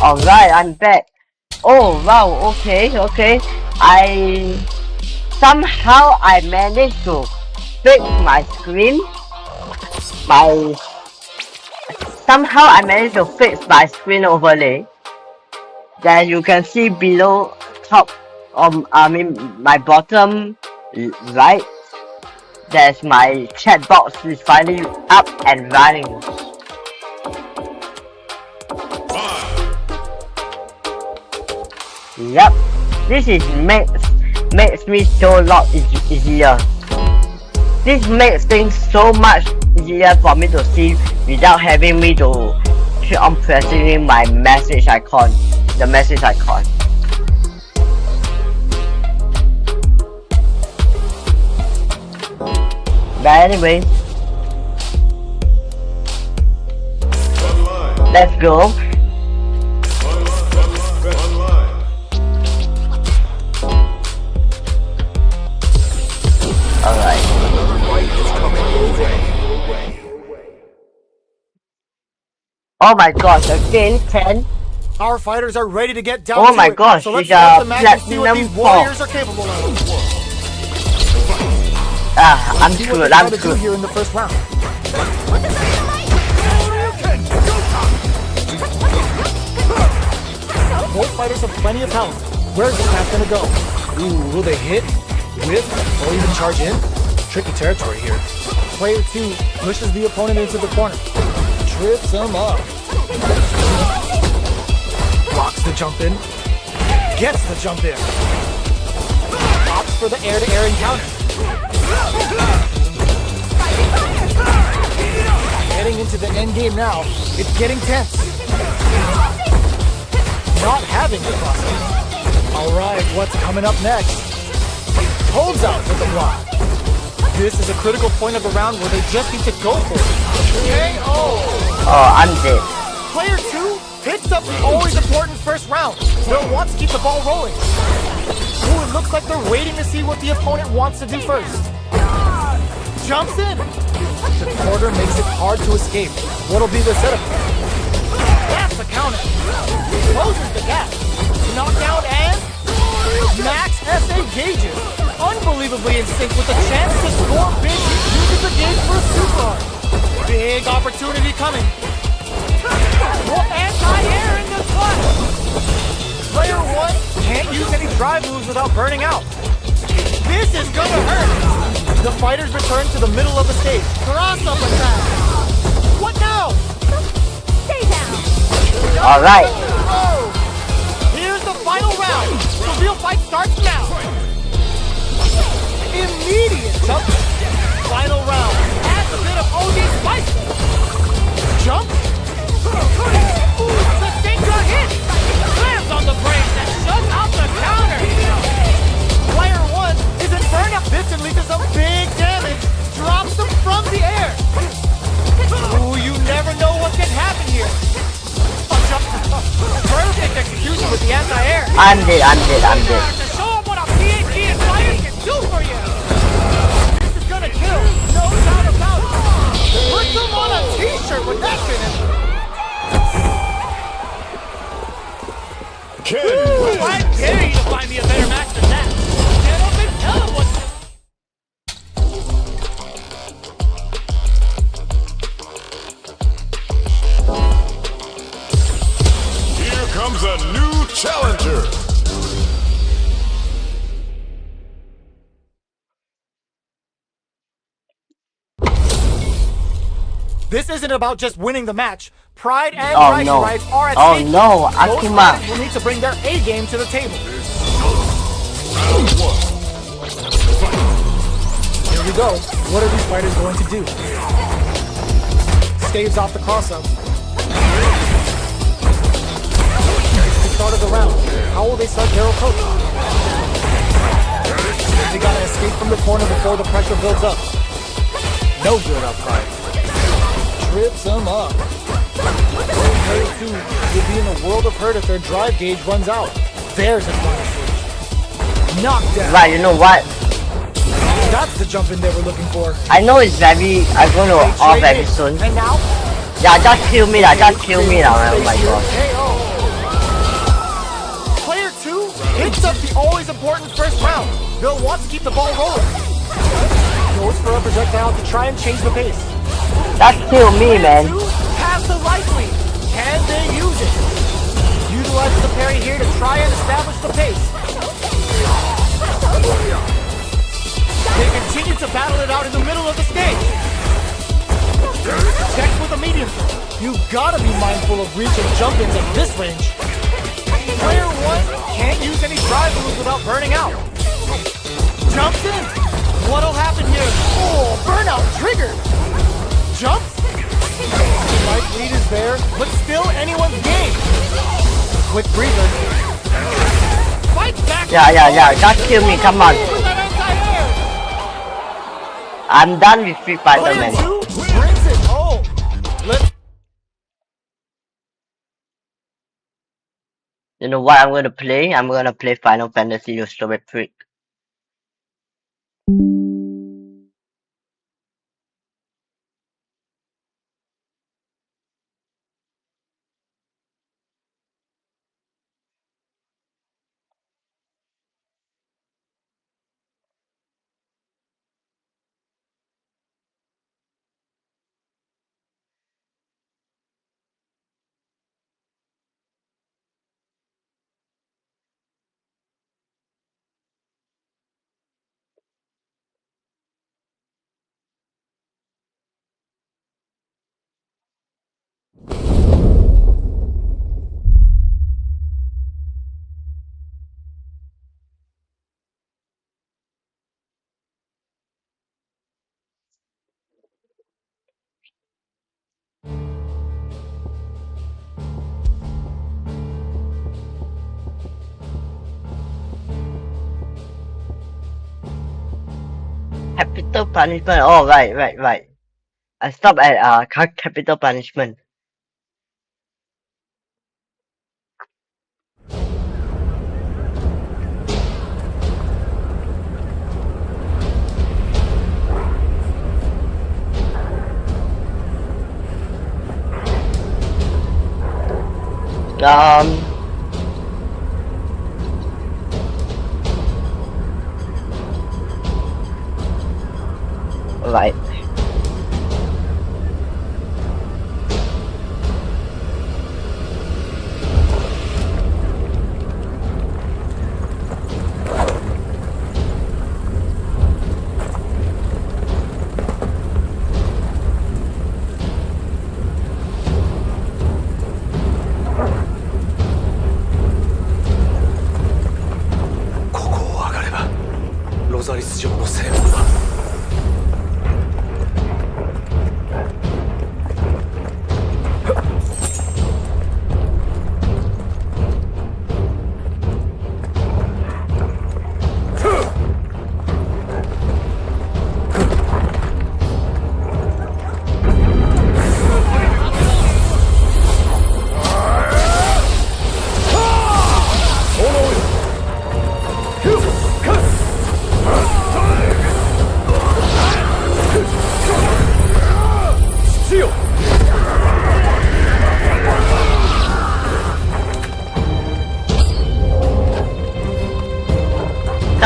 Alright, I'm back. Oh wow, okay. Somehow I managed to fix my screen. Somehow I managed to fix my screen overlay. That you can see below top my bottom right. There's my chat box is finally up and running. Yep, this is makes me so lot easier. This makes things so much easier for me to see without having me to keep on pressing my message icon, the message icon. But anyway, let's go. Alright. Oh my gosh, again 10. Our fighters are ready to get down Oh to my it. gosh, So let's it's start a the match and see what platinum these warriors are capable of. I'm See what screwed, they I'm try to do screwed. here in the first round. Both fighters have plenty of health. Where's this path gonna go? Ooh, will they hit, whip, or even charge in? Tricky territory here. Player 2 pushes the opponent into the corner. Trips him up. Blocks the jump in. Gets the jump in. Opts for the air-to-air encounter. Heading into the end game now. It's getting tense. Not having the process. Alright, what's coming up next? Holds out with the block. This is a critical point of the round where they just need to go for it. KO! Oh, I'm dead. Player 2 picks up the always important first round. They'll want to keep the ball rolling. Ooh, it looks like they're waiting to see what the opponent wants to do first. Jumps in. The quarter makes it hard to escape. What'll be the setup? That's the counter. Closes the gap. Knockdown and max SA gauges. Unbelievably in sync with a chance to score big. Uses the gauge for a super hard. Big opportunity coming. Anti-air in the clutch. Player 1 can't use any drive moves without burning out. This is gonna hurt. The fighters return to the middle of the stage. Cross up attack. What now? Stay down. Alright. Here's the final round. The real fight starts now. Immediate jump. Final round. Adds a bit of OD spice. Jump. The sinker hit. Slams on the brakes and shuts out the counter. Player 1 isn't burned up. This unleashes some big damage. Drops them from the air. Ooh, you never know what can happen here. Perfect execution with the anti-air. I'm dead. To show them what a PhD in fighters can do for you. This is gonna kill, no doubt about it. Put them on a t-shirt with that finish. I dare you to find me a better match than that. Get up and tell them what. Here comes a new challenger. This isn't about just winning the match. Pride and Oh, bragging no. rights are at Oh, stake. no, Both Akuma. fighters will need to bring their A game to the table. Here we go. What are these fighters going to do? Staves off the cross-up. It's the start of the round. How will they start their approach? They gotta escape from the corner before the pressure builds up. No good outside. Trips them up. Player 2 will be in a world of hurt if their drive gauge runs out. There's a final switch. Knockdown. Right, you know what? That's the jump in they were looking for. I know it's very, I'm going to They off trade very in. soon. And now, Yeah, just kill me lah, oh my god. KO. Mix up the always important first round. They'll want to keep the ball rolling. Goes for a projectile to try and change the pace. That killed me, man. Two, pass the light lead. Can they use it? Utilizes the parry here to try and establish the pace. They continue to battle it out in the middle of the stage. Checks with a medium throw. You gotta be mindful of reach and jump-ins at this range. Player one can't use any drive moves without burning out. Jumps in. What'll happen here? Oh, burnout triggered. Jumps. Right lead is there, but still anyone's game. Quick breather. Fight back. Yeah. That killed me. Come on. I'm done with Street Fighter, Player man. two brings it home. Let's You know what I'm gonna play? I'm gonna play Final Fantasy The Story Freak. Capital Punishment. Oh, right. I stopped at Capital Punishment. Um. Right.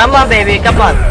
Come on, baby, come on.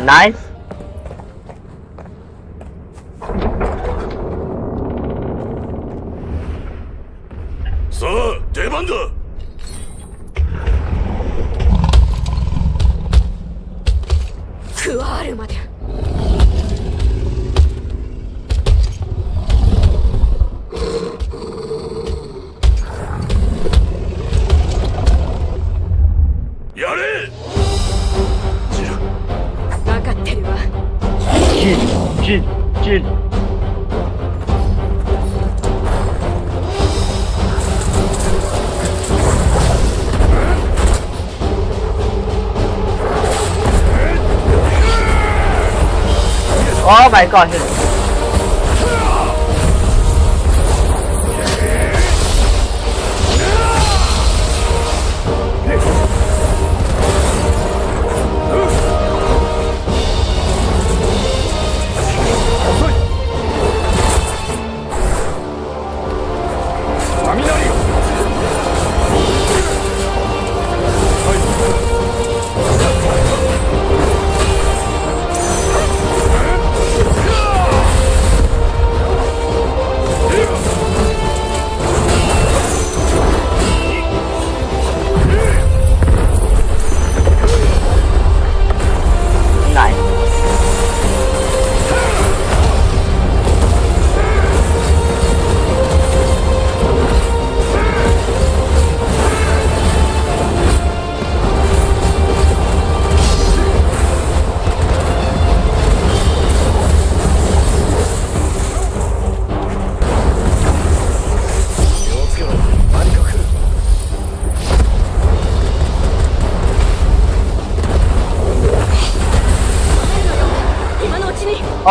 Nice. 자, 대반다. 그 아르마다. Jill. Oh my gosh.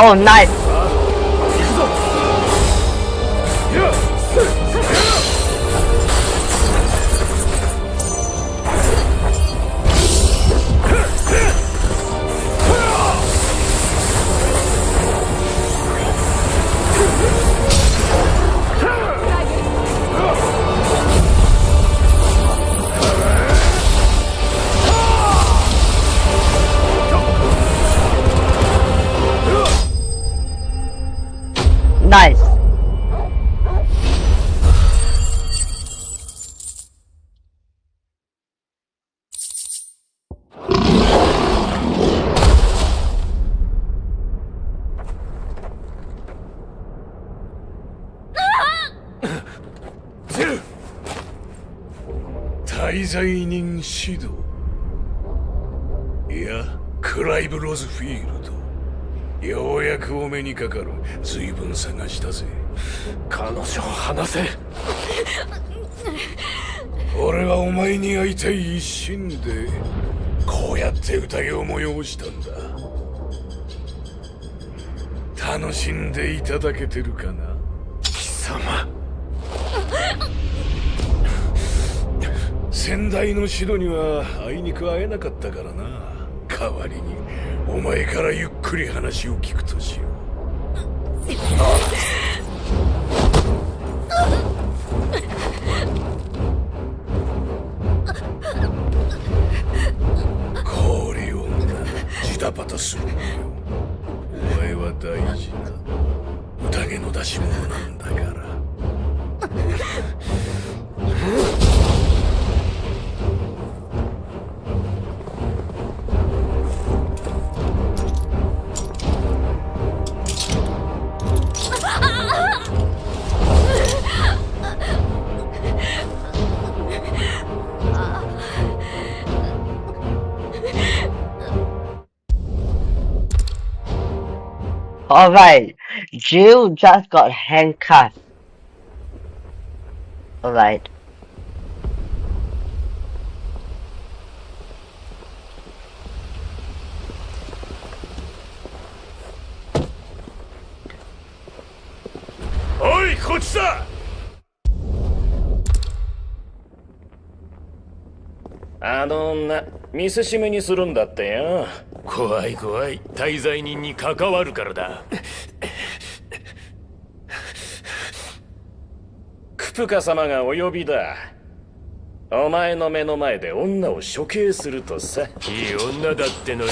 Oh, nice. Nice.ゼル滞在人指導いやクライブ・ロズフィールドようやくお目にかかる随分探したぜ彼女を離せ俺はお前に会いたい一心でこうやって宴を催したんだ楽しんでいただけてるかな貴様先代のシドにはあいにく会えなかったからな代わりにお前からゆっくり話を聞くとしよう氷女ジタバタするのよお前は大事な宴の出し物なんだから Alright, Jill just got handcuffed. Alright. Oi, こっちだあの女見せしめにするんだってよ怖い怖い滞在人に関わるからだクプカ様がお呼びだお前の目の前で女を処刑するとさいい女だってのに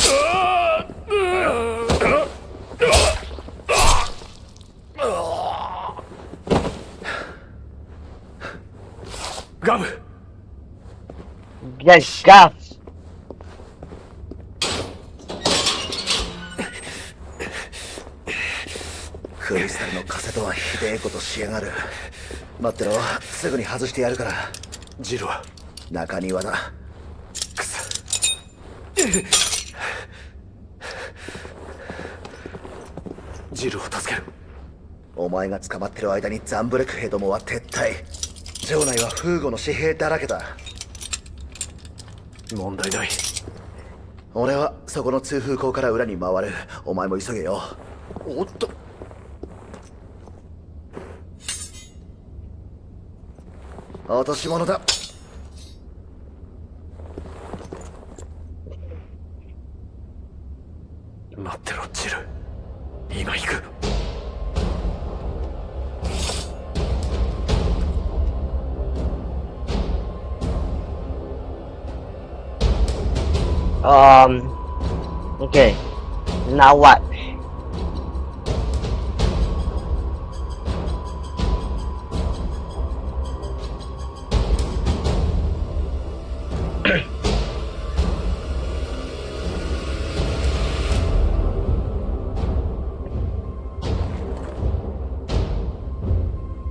ガム Yes, Gaff. クリスタルのカセットはひでえことしやがる待ってろすぐに外してやるからジルは中庭だくそジルを助ける。お前が捕まってる間にザンブレク兵どもは撤退。城内はフーゴの紙幣だらけだ。問題ない。俺はそこの通風口から裏に回る。お前も急げよ。おっと、落とし物だ。待ってろジル、今行く。Okay. Now what?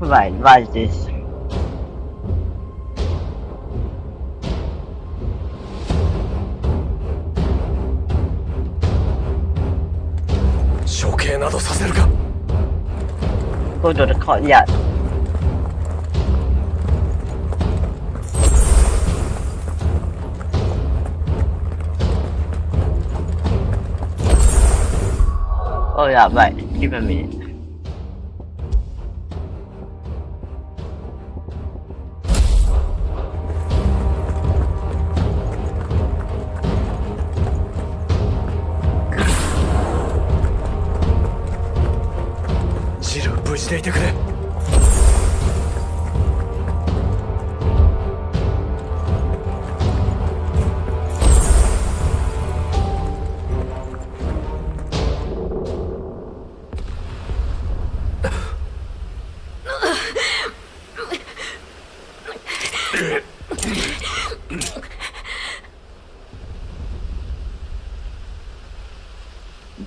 Right, what is this? Go to the courtyard. Oh yeah, right. Give me a minute. Jill、無事でいてくれ。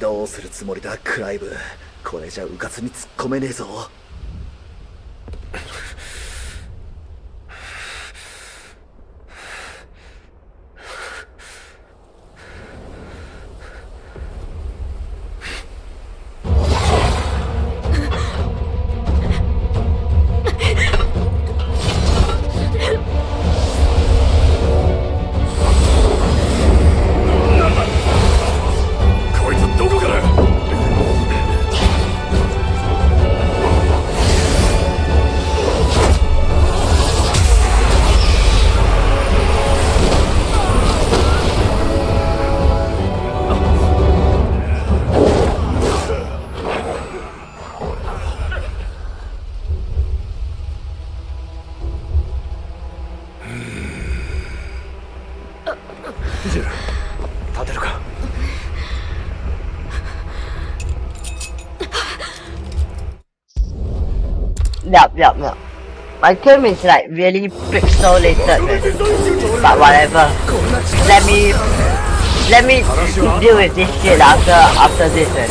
どうするつもりだクライブ。これじゃうかつに突っ込めねえぞ。こいつどこから。ジル、立てるか。Yep. My game is like really pixelated, man. But whatever. Let me deal with this shit after this, man.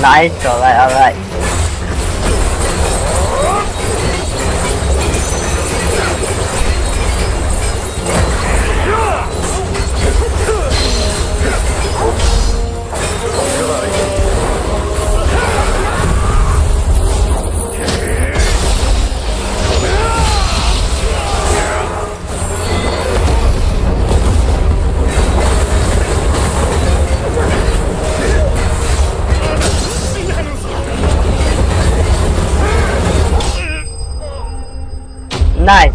Nice, alright. Nice.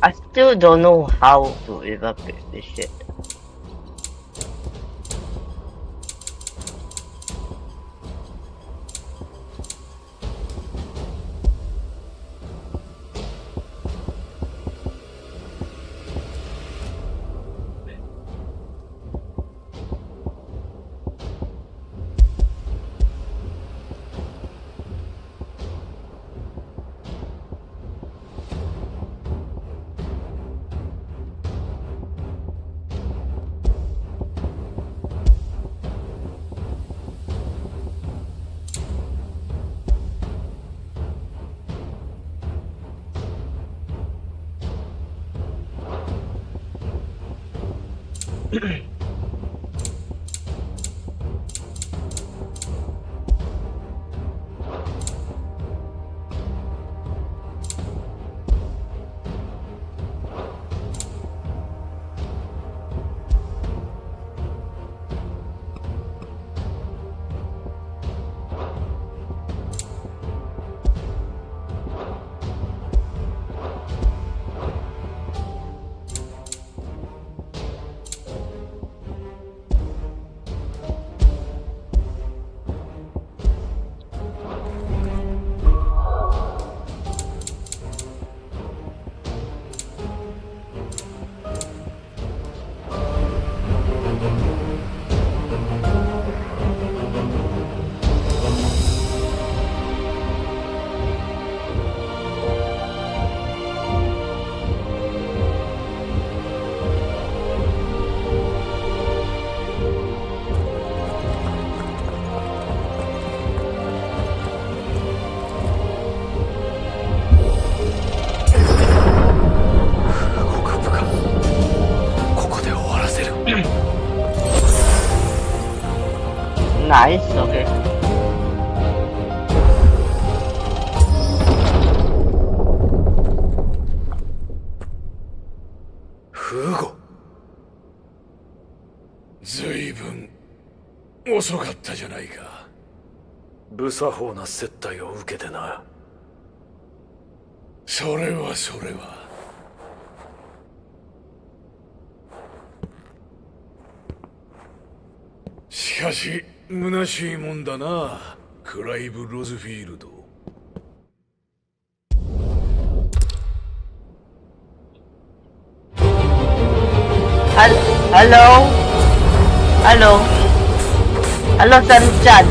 I still don't know how to even fix this shit. Nice, okay.フーゴ。ずいぶん遅かったじゃないか。無作法な接待を受けてな。それはそれは。しかし虚しいもんだな、クライブ・ロズフィールド。Hello, Sun-chan.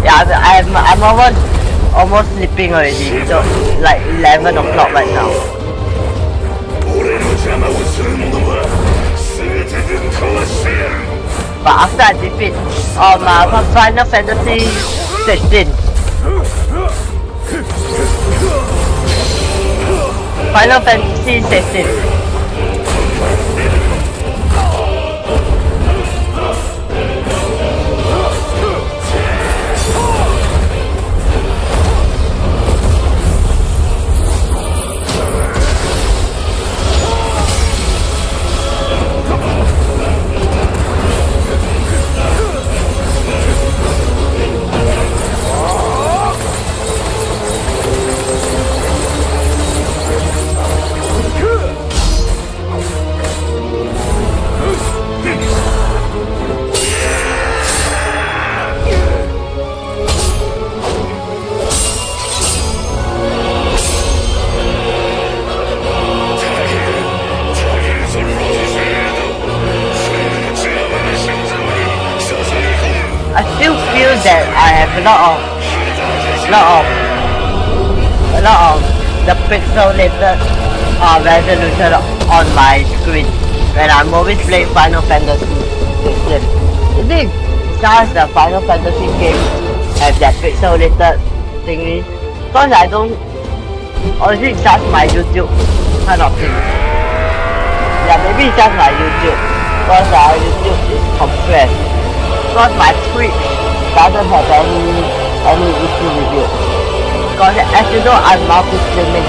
Yeah, I'm almost sleeping already. So like 11 o'clock right now. 俺の邪魔をする者は全てぶっ壊してやる。 But after I defeat Final Fantasy 16, Final Fantasy 16. a lot of the pixelated resolution on my screen when I'm always playing Final Fantasy 16. You think just the Final Fantasy game have that pixelated thingy? Because I don't, or is it just my YouTube kind of thing? Yeah, maybe it's just my YouTube, because our YouTube is compressed. Because my Twitch doesn't have any issue with it. Because as you know, I'm multi-streaming.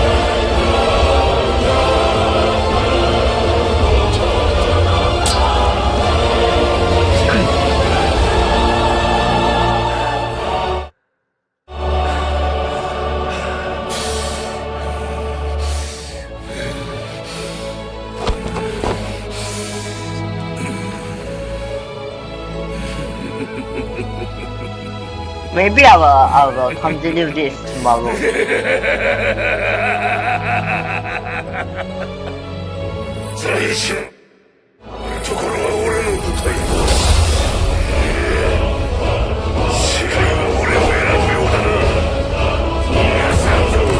Maybe I will continue this tomorrow. 最初ところは俺の舞台世界は俺を選ぶようだな逃がさんぞこ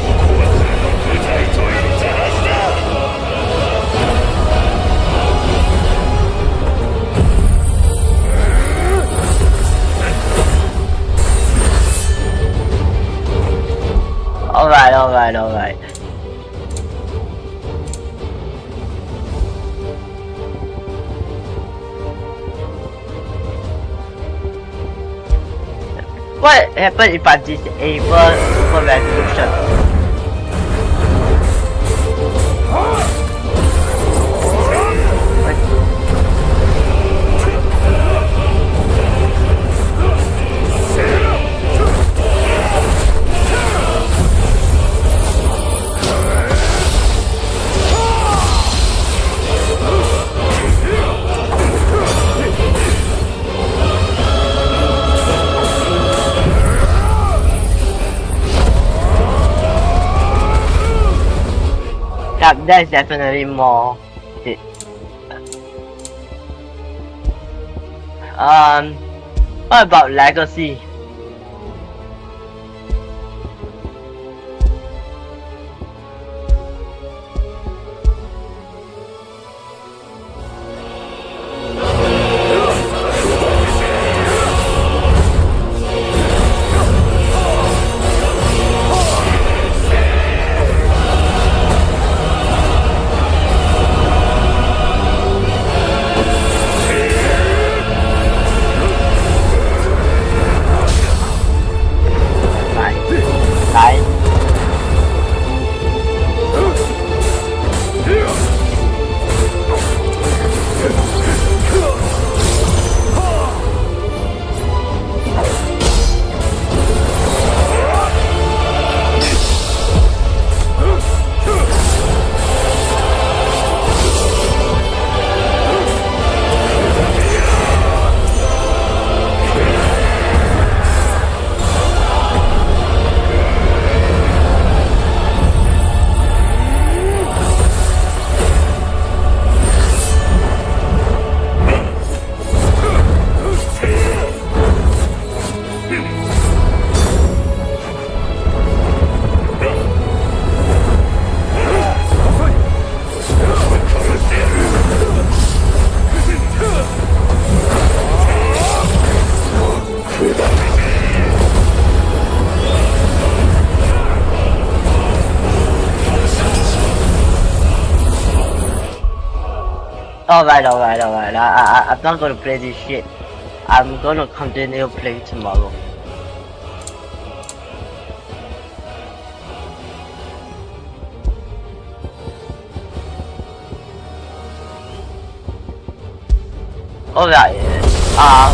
こは俺の舞台と言ったはずだ Alright. What happens if I disable super resolution? There's definitely more. What about Legacy? Alright. I'm not gonna play this shit. I'm gonna continue playing tomorrow. Alright.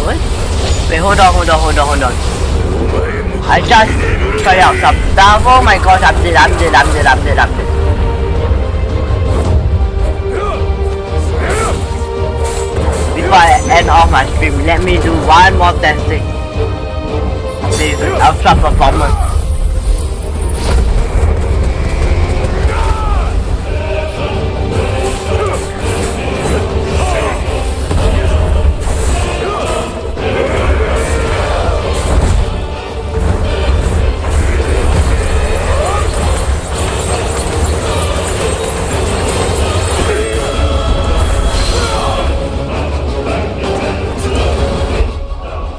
What? Wait, hold on. I just tried out some stuff. Oh my gosh, I'm dead. Before I end off my stream, let me do one more testing. This is ultra performance.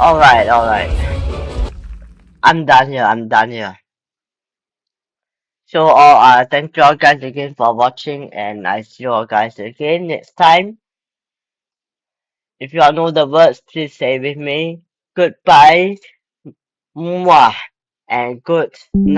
Alright. I'm done here. So, thank you all guys again for watching, and I see you all guys again next time. If you all know the words, please say with me. Goodbye, mwah, and good night.